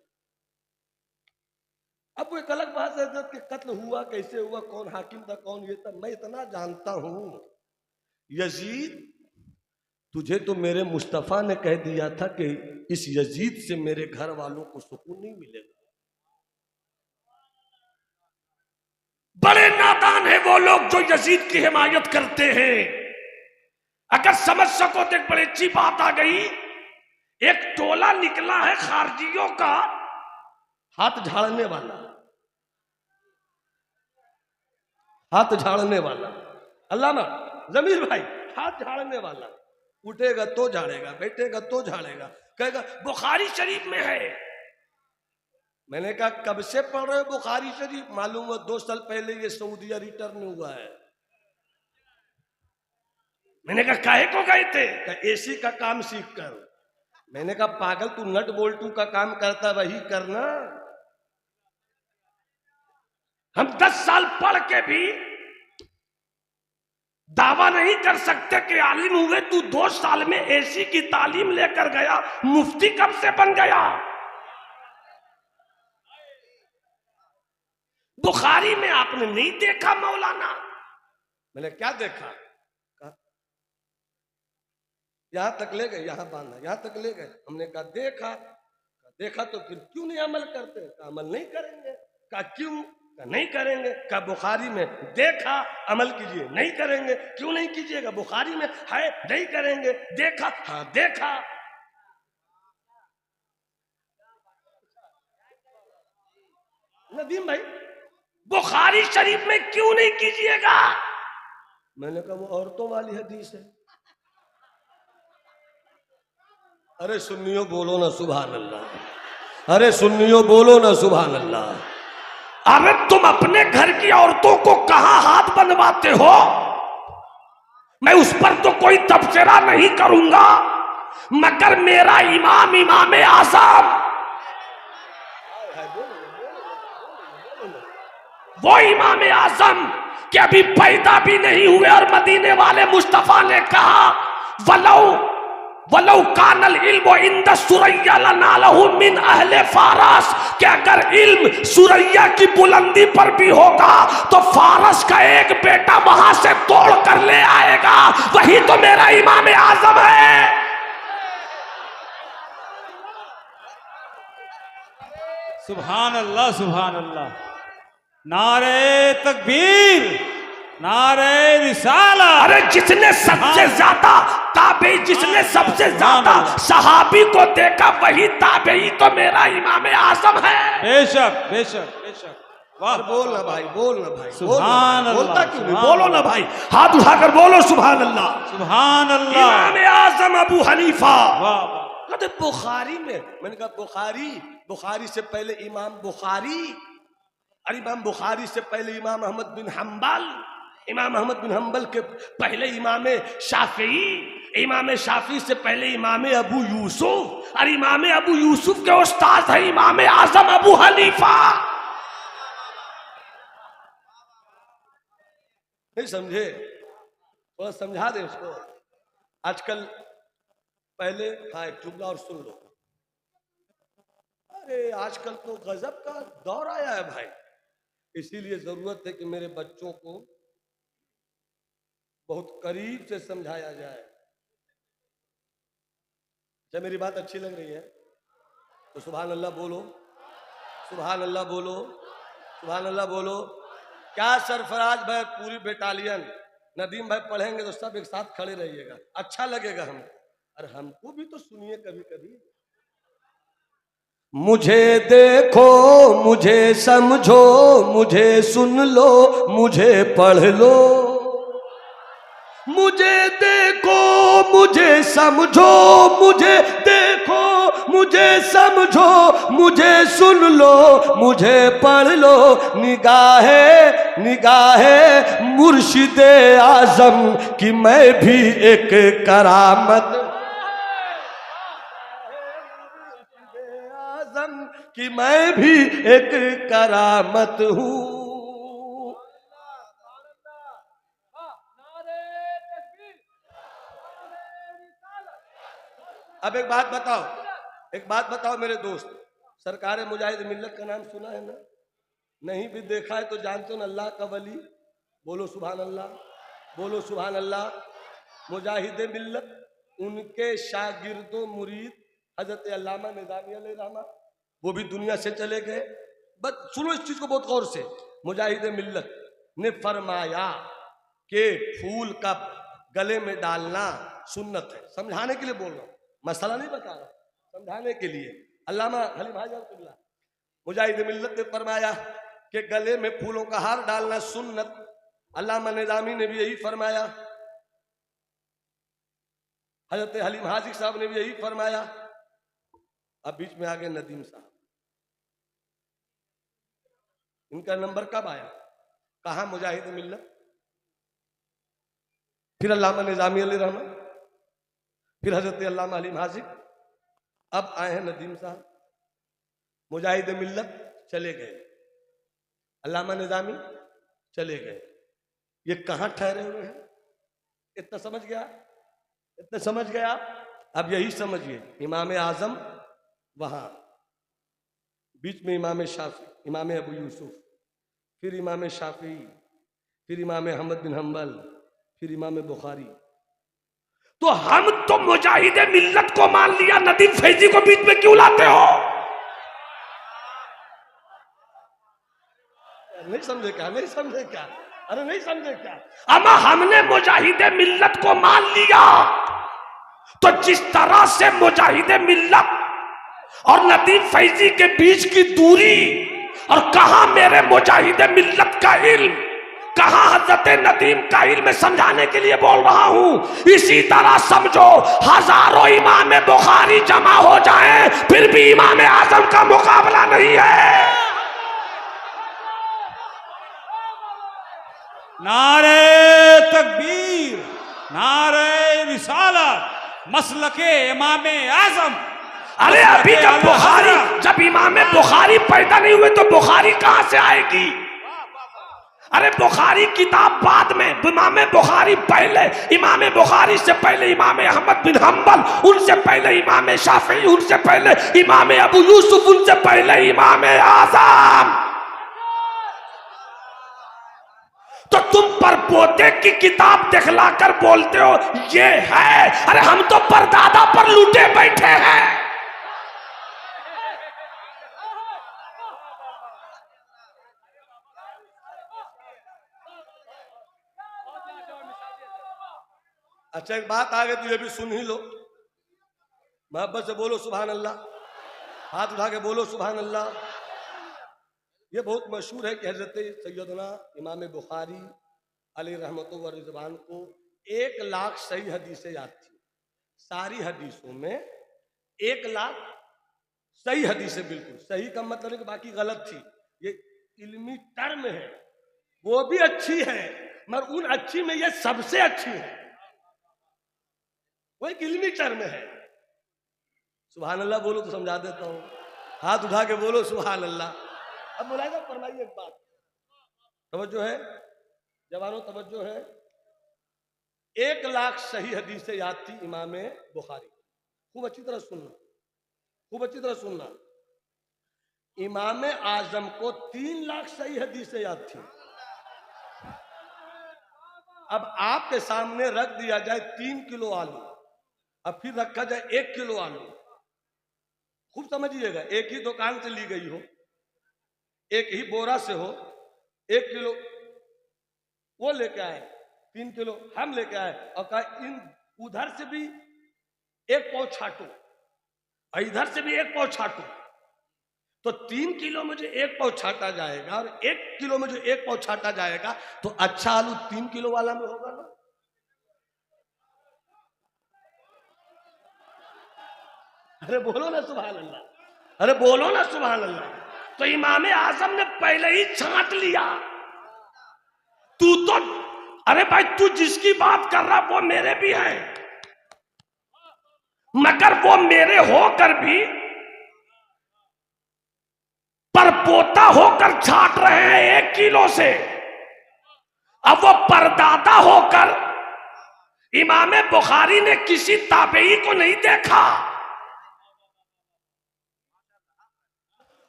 [SPEAKER 1] अब वो एक अलग बात है कि कत्ल हुआ कैसे हुआ, कौन हाकिम था, कौन ये था। मैं इतना जानता हूं, यजीद तुझे तो मेरे मुस्तफा ने कह दिया था कि इस यजीद से मेरे घर वालों को सुकून नहीं मिलेगा।
[SPEAKER 2] बड़े नादान है वो लोग जो यजीद की हिमायत करते हैं। अगर समझ सको तो एक बड़ी अच्छी बात आ गई। एक टोला निकला है खारजियों का,
[SPEAKER 1] हाथ झाड़ने वाला अल्लामा जमीर भाई, हाथ झाड़ने वाला। उठेगा तो झाड़ेगा, बैठेगा तो झाड़ेगा, कहेगा
[SPEAKER 2] बुखारी शरीफ में है।
[SPEAKER 1] मैंने कहा कब से पढ़ रहे हो बुखारी शरीफ? मालूम है 2 साल पहले ये सऊदीया रिटर्न हुआ है।
[SPEAKER 2] मैंने कहा काहे को गए थे?
[SPEAKER 1] एसी का काम सीख कर। मैंने कहा पागल, तू नट बोल्टू का काम करता वही करना।
[SPEAKER 2] हम 10 साल पढ़ के भी दावा नहीं कर सकते कि आलिम हुए। तू 2 साल में एसी की तालीम लेकर गया, मुफ्ती कब से बन गया? बुखारी में आपने नहीं देखा मौलाना?
[SPEAKER 1] मैंने क्या देखा? यहां तक ले गए, यहां बांधा, यहां तक ले गए। हमने कहा देखा तो फिर क्यों नहीं अमल करते? कहा अमल नहीं करेंगे। कहा क्यों? कहा नहीं करेंगे। कहा बुखारी में देखा, अमल कीजिए। नहीं करेंगे। क्यों नहीं कीजिएगा? बुखारी में है, नहीं करेंगे। देखा? हाँ देखा। नदीम भाई,
[SPEAKER 2] बुखारी शरीफ में क्यों नहीं कीजिएगा?
[SPEAKER 1] मैंने कहा वो औरतों वाली हदीस है। अरे सुन्नियों बोलो ना सुभान अल्लाह। अरे सुन्नियों बोलो ना सुभान अल्लाह।
[SPEAKER 2] अरे तुम अपने घर की औरतों को कहां हाथ बनवाते हो? मैं उस पर तो कोई तबसरा नहीं करूंगा, मगर मेरा इमाम आजम, वो इमाम आजम के अभी पैदा भी नहीं हुए और मदीने वाले मुस्तफा ने कहा वलौ कानल इल्म इंद सुरैया लनालहु मिन अहले फारस, कि अगर इल्म सुरैया की बुलंदी पर भी होगा तो फारस का एक बेटा वहां से तोड़ कर ले आएगा। वही तो मेरा इमाम आजम है।
[SPEAKER 3] सुभान अल्लाह, सुभान अल्लाह। नारे तकबीर, नारे रिसाला।
[SPEAKER 2] अरे जिसने सबसे ज्यादा ताबेई, जिसने सबसे ज्यादा सहाबी को देखा, वही ताबेई तो मेरा इमाम आजम है।
[SPEAKER 3] बेशक बेशक बेशक। वाह,
[SPEAKER 1] बोल ना भाई, बोल ना भाई,
[SPEAKER 3] सुभान अल्लाह।
[SPEAKER 1] बोलता क्यों नहीं?
[SPEAKER 2] बोलो ना भाई, हाथ उठाकर बोलो सुभान अल्लाह।
[SPEAKER 3] सुभान अल्लाह।
[SPEAKER 2] इमाम आजम अबू हनीफा।
[SPEAKER 3] वाह वाह।
[SPEAKER 1] कहते बुखारी में। मैंने कहा बुखारी से पहले इमाम बुखारी, और इमाम बुखारी से पहले इमाम अहमद बिन हम्बल, इमाम अहमद बिन हम्बल के पहले इमाम शाफी, इमाम शाफी से पहले इमाम अबू यूसुफ, और इमाम अबू यूसुफ के उस्ताद है इमाम आजम अबू हनीफा। नहीं समझे? थोड़ा समझा दे उसको। आजकल पहले हाँ एक जुमला और सुन लो। अरे आजकल तो गजब का दौर आया है भाई, इसीलिए जरूरत है कि मेरे बच्चों को बहुत करीब से समझाया जाए। जब मेरी बात अच्छी लग रही है तो सुभान अल्लाह बोलो, सुभान अल्लाह बोलो, सुभान अल्लाह बोलो। क्या सरफराज भाई, पूरी बेटालियन, नदीम भाई पढ़ेंगे तो सब एक साथ खड़े रहिएगा, अच्छा लगेगा हमको। और हमको भी तो सुनिए कभी कभी। मुझे देखो, मुझे समझो, मुझे सुन लो, मुझे पढ़ लो। मुझे देखो, मुझे समझो, मुझे देखो, मुझे समझो, मुझे सुन लो, मुझे पढ़ लो, निगाहे निगाहे मुर्शिदे आजम कि मैं भी एक करामत आजम कि मैं भी एक करामत हूँ। अब एक बात बताओ मेरे दोस्त, सरकार मुजाहिद मिल्लत का नाम सुना है ना? नहीं भी देखा है तो जानते हो ना, अल्लाह का वली, बोलो सुभान अल्लाह, बोलो सुभान अल्लाह। मुजाहिद मिल्लत, उनके शागिर्दों मुरीद हजरत अल्लामा निज़ामी अलैहिर्रहमा, वो भी दुनिया से चले गए। बस सुनो इस चीज को बहुत गौर से। मुजाहिद मिल्लत ने फरमाया कि फूल का गले में डालना सुन्नत है। समझाने के लिए बोल रहा हूं, मसला नहीं बता रहा, समझाने के लिए। अल्लामा हलीम हाजी रहमतुल्लाह, मुजाहिद मिल्लत ने फरमाया कि गले में फूलों का हार डालना सुन्नत। अल्लामा निज़ामी ने भी यही फरमाया, हजरत हलीम हाजी साहब ने भी यही फरमाया। अब बीच में आ गए नदीम साहब, इनका नंबर कब आया? कहा मुजाहिद मिल्लत, फिर अल्लामा निज़ामी अलैहिर्रहमा, फिर हजरत अल्लामा हलीम हाजी, अब आए हैं नदीम साहब। मुजाहिद मिल्लत चले गए, अल्लामा निज़ामी चले गए, ये कहां ठहरे हुए हैं? इतना समझ गया? इतना समझ गया? अब यही समझिए, इमाम आजम वहां, बीच में इमाम शाफी, इमाम अबू यूसुफ, फिर इमाम शाफी, फिर इमाम अहमद बिन हम्बल, फिर इमाम बुखारी।
[SPEAKER 2] तो हम तो मुजाहिद मिल्लत को मान लिया, नदीम फैजी को बीच में क्यों लाते हो?
[SPEAKER 1] नहीं समझे क्या? नहीं समझे क्या? अरे नहीं समझे क्या?
[SPEAKER 2] अमा हमने मुजाहिद मिल्लत को मान लिया, तो जिस तरह से मुजाहिद मिल्लत और नदीम फैजी के बीच की दूरी, और कहा मेरे मुजाहिद मिल्लत का इल्म, कहा हजरत नदीम का इल्म, समझाने के लिए बोल रहा हूं। इसी तरह समझो, हजारों इमाम बुखारी जमा हो जाएं, फिर भी इमाम आजम का मुकाबला नहीं है।
[SPEAKER 3] नारे तकबीर, नारे रिसालत, मसलके इमाम आजम।
[SPEAKER 2] अरे अभी जब इमाम बुखारी पैदा नहीं हुए तो बुखारी कहां से आएगी? अरे बुखारी किताब बाद में, इमाम बुखारी पहले। इमाम बुखारी से पहले इमाम अहमद बिन हम्बल, उनसे पहले इमाम शाफी, उनसे पहले इमाम अबू यूसुफ, उनसे पहले इमाम आजम। तो तुम पर पोते की किताब दिखलाकर बोलते हो ये है। अरे हम तो परदादा पर लूटे बैठे हैं।
[SPEAKER 1] अच्छा एक बात आ गई तो ये भी सुन ही लो, मोहब्बत से बोलो सुभान अल्लाह, हाथ उठा के बोलो सुभान अल्लाह। ये बहुत मशहूर है कि हजरत सैयदना इमाम बुखारी अलैहि रहमतुल्लाह व रिज़वान को 1 लाख सही हदीसें याद थी। सारी हदीसों में 1 लाख सही हदीसें, बिल्कुल सही का मतलब है कि बाकी गलत थी। ये इल्मी टर्म है, वो भी अच्छी है, मगर उन अच्छी में ये सबसे अच्छी है। वो एक इल्मी टर्म है। सुभान अल्लाह बोलो तो समझा देता हूं, हाथ उठा के बोलो सुभान अल्लाह। अब मुलाहिजा फरमाइए एक बात, तवज्जो है जवानों, तवज्जो है। 1 लाख सही हदीसें याद थी इमाम बुखारी। खूब अच्छी तरह सुनना, खूब अच्छी तरह सुनना। इमाम आजम को 3 लाख सही हदीसें याद थी। अब आपके सामने रख दिया जाए 3 किलो आलू, अब फिर रखा जाए 1 किलो आलू, खूब समझिएगा, एक ही दुकान से ली गई हो, एक ही बोरा से हो, 1 किलो वो लेके आए, 3 किलो हम लेके आए, और कहा इन उधर से भी 1 पाव छाटो और इधर से भी 1 पाव छाटो, तो 3 किलो में जो 1 पाव छाटा जाएगा और 1 किलो में जो 1 पाव छाटा जाएगा, तो अच्छा आलू 3 किलो वाला में होगा ना। अरे बोलो ना सुभान अल्लाह।
[SPEAKER 2] अरे बोलो ना सुभान अल्लाह। तो इमाम आजम ने पहले ही छांट लिया। तू तो, अरे भाई तू जिसकी बात कर रहा वो मेरे भी है, मगर वो मेरे होकर भी परपोता होकर छाट रहे हैं 1 किलो से। अब वो परदादा होकर इमाम बुखारी ने किसी ताबेई को नहीं देखा,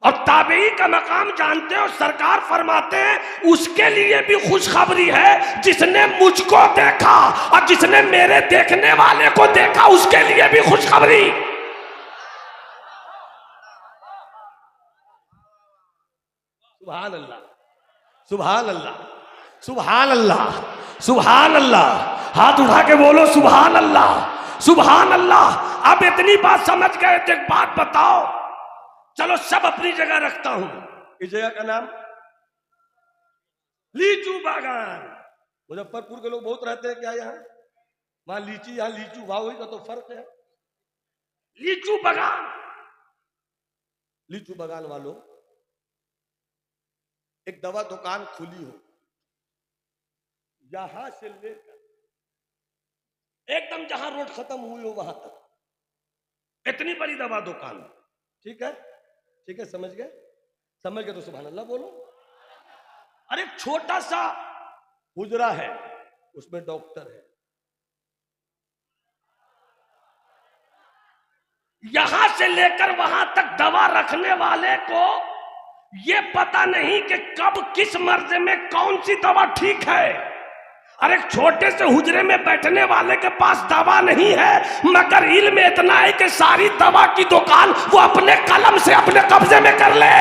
[SPEAKER 2] और ताबेई का मकाम जानते हो, सरकार फरमाते हैं उसके लिए भी खुशखबरी है जिसने मुझको देखा, और जिसने मेरे देखने वाले को देखा उसके लिए भी खुशखबरी।
[SPEAKER 1] सुभान अल्लाह, सुभान अल्लाह, सुभान अल्लाह, सुभान अल्लाह।
[SPEAKER 2] हाथ उठा के बोलो सुभान अल्लाह, सुभान अल्लाह। अब इतनी बात समझ गए तो एक बात बताओ, चलो सब अपनी जगह रखता हूं।
[SPEAKER 1] इस जगह का नाम लीचू बागान। मुजफ्फरपुर के लोग बहुत रहते हैं क्या यहाँ? वहां लीची, यहाँ लीचू, वाह वही का तो फर्क है।
[SPEAKER 2] लीचू बागान,
[SPEAKER 1] लीचू बागान वालों, एक दवा दुकान खुली हो, यहां से लेकर एकदम जहां रोड खत्म हुई हो वहां तक,
[SPEAKER 2] इतनी बड़ी दवा दुकान।
[SPEAKER 1] ठीक है, ठीक है, समझ गए? समझ गए तो सुभान अल्लाह बोलो।
[SPEAKER 2] अरे एक छोटा सा
[SPEAKER 1] हुजरा है, उसमें डॉक्टर है,
[SPEAKER 2] यहां से लेकर वहां तक दवा रखने वाले को ये पता नहीं कि कब किस मर्ज में कौन सी दवा ठीक है। अरे एक छोटे से हुजरे में बैठने वाले के पास दवा नहीं है, मगर इल्म इतना है कि सारी दवा की दुकान वो अपने कलम से अपने कब्जे में कर ले।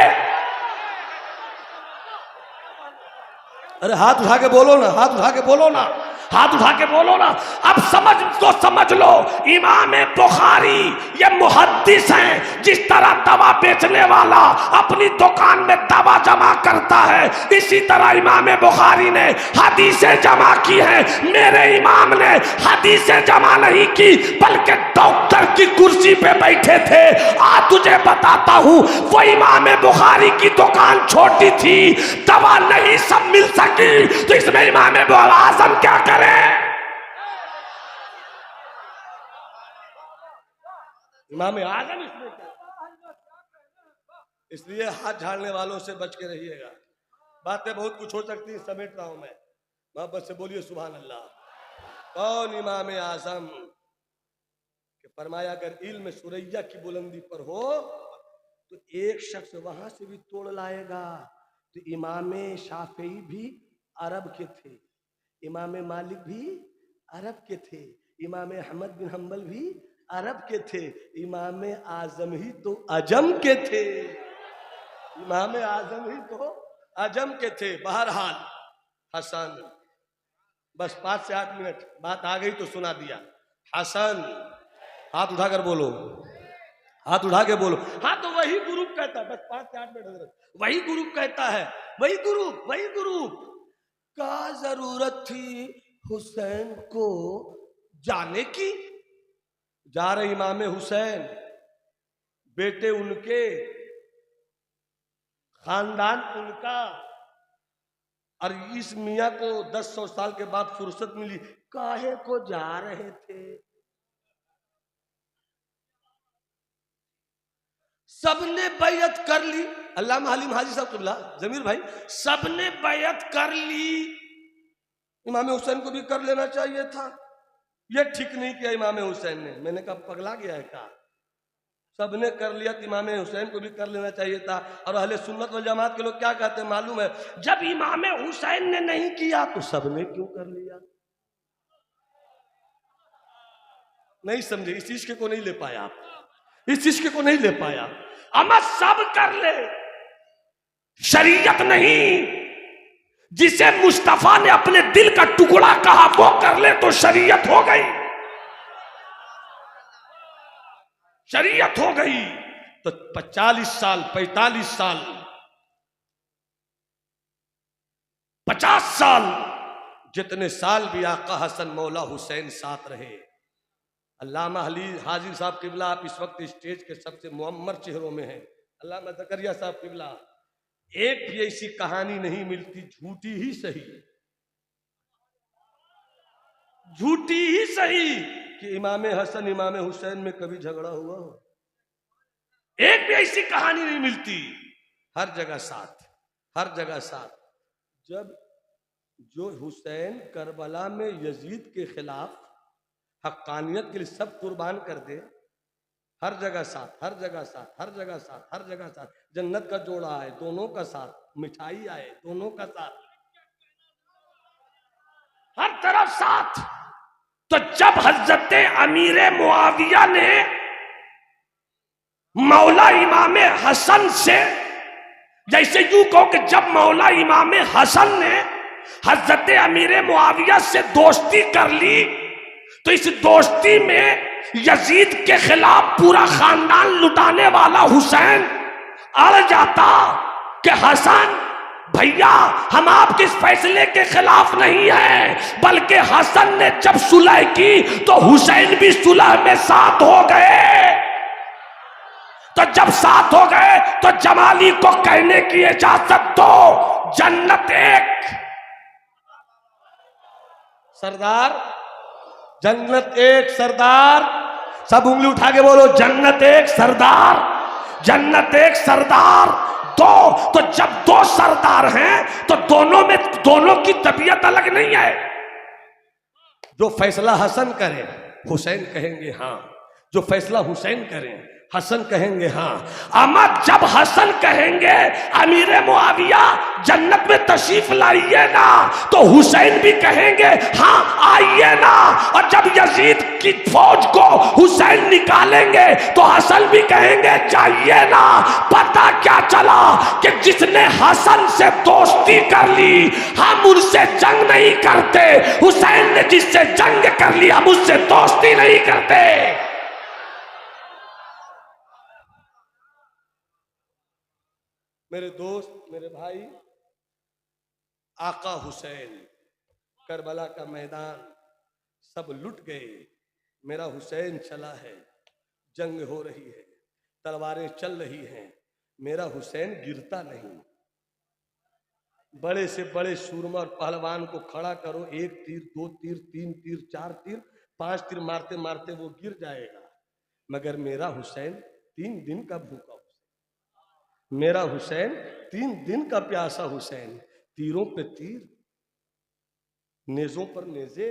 [SPEAKER 1] अरे हाथ उठा के बोलो ना, हाथ उठा के बोलो ना,
[SPEAKER 2] हाथ उठा के बोलो ना। अब समझ लो, इमाम बुखारी ये मुहद्दिस हैं। जिस तरह दवा बेचने वाला अपनी दुकान में दवा जमा करता है, इसी तरह इमाम बुखारी ने हदीसें जमा की हैं। मेरे इमाम ने हदीसें जमा नहीं की, बल्कि डॉक्टर की कुर्सी पे बैठे थे। आज तुझे बताता हूं, वो इमाम बुखारी की दुकान छोटी थी, दवा नहीं सब मिल सकी, तो इसमें इमाम आजम क्या करे?
[SPEAKER 1] इमाम आजम इसमें क्या? इसलिए हाथ झाड़ने वालों से बच के रहिएगा। बातें बहुत कुछ हो सकती है, समेट रहा हूं मैं, मोहब्बत से बोलिए सुभान अल्लाह। कौन इमाम आजम कि फरमाया अगर इल्म सुरैया की बुलंदी पर हो तो एक शख्स वहां से भी तोड़ लाएगा। तो इमाम शाफी भी अरब के थे, इमाम मालिक भी अरब के थे, इमाम अहमद बिन हम्बल भी अरब के थे, इमाम आजम ही तो अजम के थे, इमाम आजम ही तो अजम के थे। बहरहाल हसन, बस 5 से 8 मिनट बात आ गई तो सुना दिया। हसन, हाथ उठाकर बोलो, हाथ उठा के बोलो। हाँ तो वही ग्रुप कहता है, बस 5 से 8 मिनट वही ग्रुप कहता है, वही ग्रुप का जरूरत थी हुसैन को जाने की। जा रहे इमाम हुसैन, बेटे उनके, खानदान उनका, और इस मियाँ को 10-100 साल के बाद फुर्सत मिली, काहे को जा रहे थे? सबने बैयत कर ली। अल्लामा हलीम हाजी साहब कुल्ला जमीर भाई, सबने बैयत कर ली, इमाम हुसैन को भी कर लेना चाहिए था। ये ठीक नहीं किया इमाम हुसैन ने। मैंने कहा पगला गया है क्या? सबने कर लिया तो इमाम हुसैन को भी कर लेना चाहिए था। और अहले सुन्नत वल जमात के लोग क्या कहते हैं मालूम है?
[SPEAKER 2] जब इमाम हुसैन ने नहीं किया
[SPEAKER 1] तो सबने क्यों कर लिया? नहीं समझे, इस चीज को नहीं ले पाया आप, इस चीज को नहीं ले पाया।
[SPEAKER 2] अमर सब कर ले, शरीयत नहीं। जिसे मुस्तफा ने अपने दिल का टुकड़ा कहा वो कर ले तो शरीयत हो गई, शरीयत हो गई।
[SPEAKER 1] तो 40 साल 45 साल
[SPEAKER 2] 50 साल
[SPEAKER 1] जितने साल भी आका हसन मौला हुसैन साथ रहे। अल्लामा हाजी साहब किबला आप इस वक्त स्टेज के सबसे मुअम्मर चेहरों में हैं। अल्लामा ज़करिया साहब किबला, एक भी ऐसी कहानी नहीं मिलती, झूठी ही सही, झूठी ही सही, कि इमाम हसन इमाम हुसैन में कभी झगड़ा हुआ हो। एक भी ऐसी कहानी नहीं मिलती। हर जगह साथ, हर जगह साथ। जब जो हुसैन करबला में यजीद के खिलाफ हक्कानियत के लिए सब कुर्बान कर दे, हर जगह साथ, हर जगह साथ, हर जगह साथ, हर जगह साथ। जन्नत का जोड़ा आए, दोनों का साथ, मिठाई आए, दोनों का साथ,
[SPEAKER 2] हर तरफ साथ। तो जब हजरत अमीर मुआविया ने मौला इमाम हसन से, जैसे यूं कहो कि जब मौला इमाम हसन ने हजरत अमीर मुआविया से दोस्ती कर ली, तो इस दोस्ती में यजीद के खिलाफ पूरा खानदान लुटाने वाला हुसैन अड़ जाता कि हसन भैया, हम आपके इस फैसले के खिलाफ नहीं है, बल्कि हसन ने जब सुलह की तो हुसैन भी सुलह में साथ हो गए। तो जब साथ हो गए तो जमाली को कहने की इजाजत दो, जन्नत एक
[SPEAKER 1] सरदार, जन्नत एक सरदार। सब उंगली उठा के बोलो, जन्नत एक सरदार, जन्नत एक सरदार। दो, तो जब दो सरदार हैं तो दोनों की तबीयत अलग नहीं है। जो फैसला हसन करे हुसैन कहेंगे हाँ, जो फैसला हुसैन करें हसन कहेंगे हाँ।
[SPEAKER 2] अमर जब हसन कहेंगे अमीर मुआविया जन्नत में तशरीफ लाइए ना, तो हुसैन भी कहेंगे हाँ आइए ना। और जब यजीद की फौज को हुसैन निकालेंगे तो हसन भी कहेंगे जाइए ना। पता क्या चला कि जिसने हसन से दोस्ती कर ली, हम उनसे जंग नहीं करते। हुसैन ने जिससे जंग कर ली, हम उससे दोस्ती नहीं करते।
[SPEAKER 1] मेरे दोस्त, मेरे भाई, आका हुसैन, करबला का मैदान सब लुट गए, मेरा हुसैन चला है, जंग हो रही है, तलवारें चल रही हैं, मेरा हुसैन गिरता नहीं। बड़े से बड़े सूरमा और पहलवान को खड़ा करो, 1 तीर 2 तीर 3 तीर 4 तीर 5 तीर मारते मारते वो गिर जाएगा, मगर मेरा हुसैन 3 दिन का भूखा, मेरा हुसैन 3 दिन का प्यासा हुसैन। तीरों पे तीर, नेजों पर नेजे,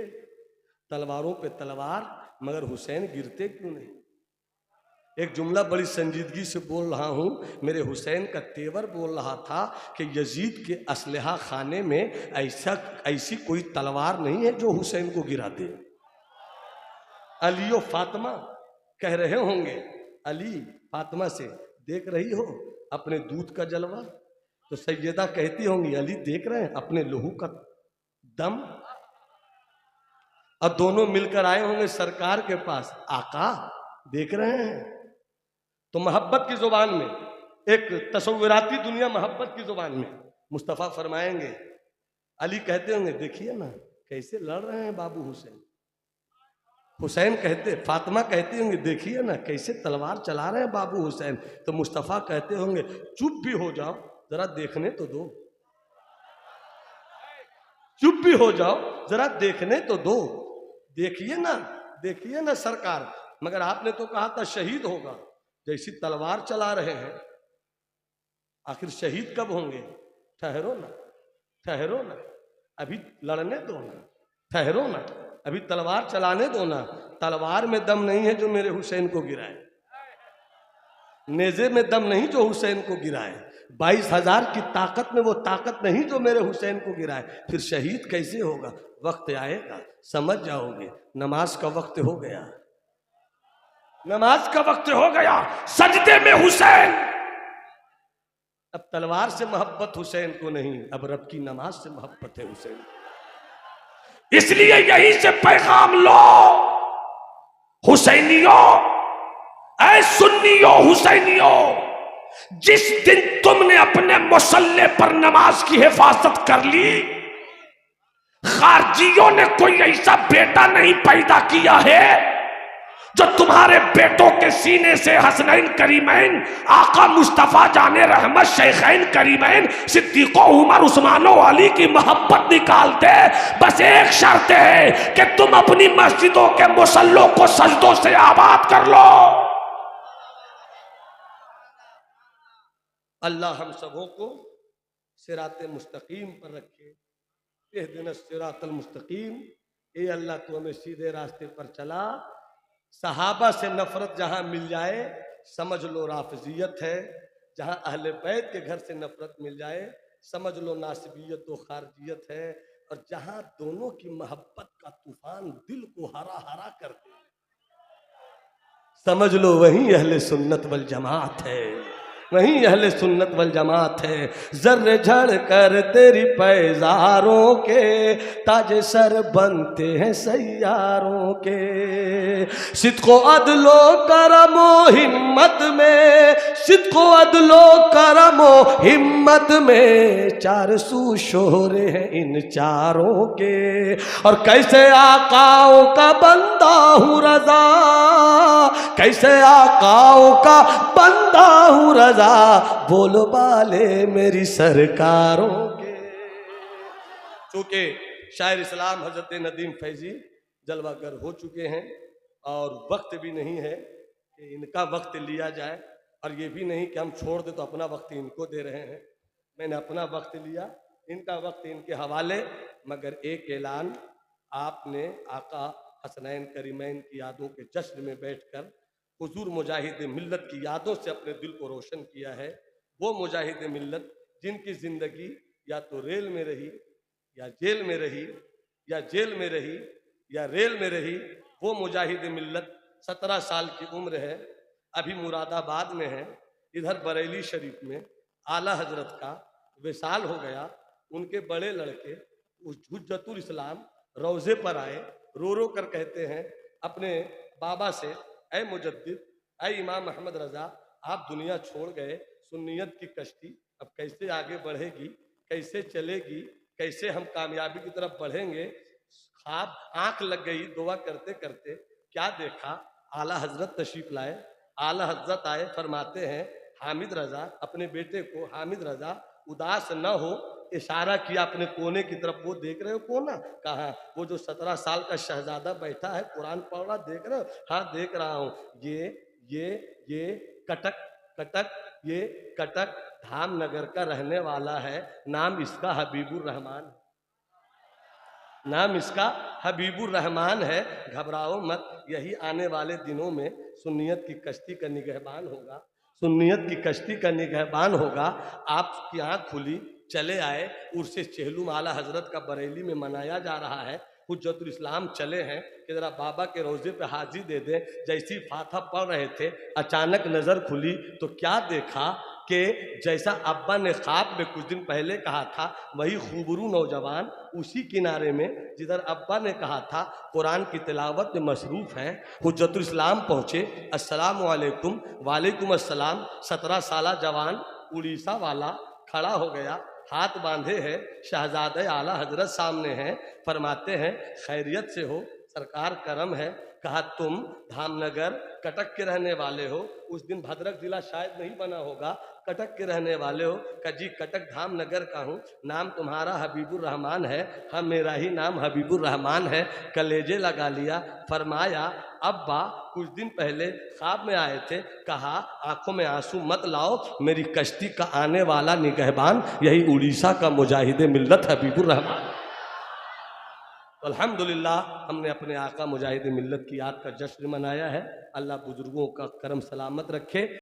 [SPEAKER 1] तलवारों पे तलवार, मगर हुसैन गिरते क्यों नहीं। एक जुमला बड़ी संजीदगी से बोल रहा हूं, मेरे हुसैन का तेवर बोल रहा था कि यजीद के असलहा खाने में ऐसी कोई तलवार नहीं है जो हुसैन को गिरा दे। अली फातिमा कह रहे होंगे, अली फातिमा से देख रही हो अपने दूध का जलवा, तो सैयदा कहती होंगी अली देख रहे हैं अपने लहू का दम। और दोनों मिलकर आए होंगे सरकार के पास, आका देख रहे हैं। तो मोहब्बत की जुबान में, एक तस्वीराती दुनिया मोहब्बत की जुबान में मुस्तफ़ा फरमाएंगे, अली कहते होंगे देखिए ना कैसे लड़ रहे हैं बाबू हुसैन। हुसैन कहते, फातिमा कहती होंगी देखिए ना कैसे तलवार चला रहे हैं बाबू हुसैन। तो मुस्तफ़ा कहते होंगे चुप भी हो जाओ, जरा देखने तो दो, चुप भी हो जाओ, जरा देखने तो दो। देखिए ना सरकार, मगर आपने तो कहा था शहीद होगा, जैसी तलवार चला रहे हैं, आखिर शहीद कब होंगे। ठहरो ना, अभी लड़ने दो ना, ठहरो ना, अभी तलवार चलाने दो ना। तलवार में दम नहीं है जो मेरे हुसैन को गिराए, नेजे में दम नहीं जो हुसैन को गिराए, 22,000 की ताकत में वो ताकत नहीं जो मेरे हुसैन को गिराए। फिर शहीद कैसे होगा, वक्त आएगा समझ जाओगे। नमाज का वक्त हो गया,
[SPEAKER 2] नमाज का वक्त हो गया, सजदे में हुसैन।
[SPEAKER 1] अब तलवार से मोहब्बत हुसैन को नहीं, अब रब की नमाज से मोहब्बत है हुसैन।
[SPEAKER 2] इसलिए यहीं से पैगाम लो हुसैनियों, ऐ सुन्नियों हुसैनियों, जिस दिन तुमने अपने मुसल्ले पर नमाज की हिफाजत कर ली, खारजियों ने कोई ऐसा बेटा नहीं पैदा किया है जो तुम्हारे बेटों के सीने से हसनैन करीमैन आका मुस्तफा जाने रहमत शेखैन करीमैन सिद्दीको उमर उस्मानो अली की मोहब्बत निकालते, बस एक शर्त है कि तुम अपनी मस्जिदों के मुसल्लों को सजदों से आबाद कर लो।
[SPEAKER 1] अल्लाह हम सबों को सिराते मुस्तकीम पर रखे। इहदिना सिरातल मुस्तकीम, ए अल्लाह तू हमें सीधे रास्ते पर चला। सहाबा से नफरत जहां मिल जाए समझ लो राफजियत है, जहां अहले बैत के घर से नफरत मिल जाए समझ लो नासिबियत व खारजियत है, और जहां दोनों की मोहब्बत का तूफान दिल को हरा हरा कर दे समझ लो वही अहले सुन्नत वल जमात है, वही अहले सुन्नत वल जमात है। जर्रे झड़ कर तेरी पैजारों के ताजे सर बनते हैं सैयारों के। सिद्को अदलो करमो हिम्मत में, सिद्को अदलो करमो हिम्मत में चार सू शोहरे हैं इन चारों के। और कैसे आकाओं का बंदा हूँ रजा, कैसे आकाओं का बंदा हूँ रजा, बोलो बाले मेरी सरकारों के। चूंकि शायर इस्लाम हजरत नदीम फैजी जलवागर हो चुके हैं और वक्त भी नहीं है कि इनका वक्त लिया जाए, और ये भी नहीं कि हम छोड़ दे तो अपना वक्त इनको दे रहे हैं। मैंने अपना वक्त लिया, इनका वक्त इनके हवाले। मगर एक ऐलान, आपने आका हसनैन करीमैन की यादों के जश्न में बैठकर हुजूर मुजाहिद मिल्लत की यादों से अपने दिल को रोशन किया है। वो मुजाहिद मिल्लत जिनकी ज़िंदगी या तो रेल में रही या जेल में रही, या जेल में रही या रेल में रही, वो मुजाहिद मिल्लत 17 साल की उम्र है, अभी मुरादाबाद में है। इधर बरेली शरीफ में आला हजरत का विसाल हो गया। उनके बड़े लड़के उस हुज्जतुल इस्लाम रोज़े पर आए, रो रो कर कहते हैं अपने बाबा से, ऐ मुजद्दिद, ऐ इमाम अहमद रज़ा, आप दुनिया छोड़ गए, सुन्नियत की कश्ती अब कैसे आगे बढ़ेगी, कैसे चलेगी, कैसे हम कामयाबी की तरफ बढ़ेंगे। ख्वाब आंख लग गई दुआ करते करते। क्या देखा, आला हजरत तशरीफ लाए। आला हजरत आए, फरमाते हैं हामिद रज़ा, अपने बेटे को हामिद रज़ा उदास न हो, इशारा किया अपने कोने की तरफ। वो देख रहे हो कोना? कहा वो जो 17 साल का शहजादा बैठा है कुरान पढ़ रहा, देख रहे हो? हाँ देख रहा हूँ। ये कटक कटक, ये कटक धामनगर का रहने वाला है। नाम इसका हबीबुर रहमान, नाम इसका हबीबुर रहमान है। घबराओ मत, यही आने वाले दिनों में सुन्नियत की कश्ती का निगहबान होगा, सुन्नियत की कश्ती का निगहबान होगा। आपकी आँख खुली, चले आए। उर्से चेहलुम आला हजरत का बरेली में मनाया जा रहा है। हुज्जतुल इस्लाम चले हैं कि ज़रा बाबा के रोज़े पे हाजिर दे दें। जैसी फातहा पढ़ रहे थे, अचानक नज़र खुली तो क्या देखा कि जैसा अब्बा ने ख्वाब में कुछ दिन पहले कहा था, वही खूबरू नौजवान उसी किनारे में जिधर अब्बा ने कहा था कुरान की तिलावत में मसरूफ़ हैं। हुज्जतुल इस्लाम पहुँचे, अस्सलामु अलैकुम। वालेकुम अस्सलाम। 17 साला जवान उड़ीसा वाला खड़ा हो गया, हाथ बांधे है, शहजादे आला हजरत सामने हैं। फरमाते हैं खैरियत से हो सरकार, करम है। कहा तुम धामनगर कटक के रहने वाले हो। उस दिन भद्रक जिला शायद नहीं बना होगा, कटक के रहने वाले हो। कहा जी कटक धामनगर का हूँ। नाम तुम्हारा हबीबुर रहमान है? हाँ मेरा ही नाम हबीबुर रहमान है। कलेजे लगा लिया। फरमाया अब्बा कुछ दिन पहले ख्वाब में आए थे, कहा आंखों में आंसू मत लाओ, मेरी कश्ती का आने वाला निगहबान यही उड़ीसा का मुजाहिद मिल्लत हबीबुर रहमान। अल्हम्दुलिल्लाह हमने अपने आका मुजाहिद मिल्लत की याद का जश्न मनाया है। अल्लाह बुजुर्गों का करम सलामत रखे।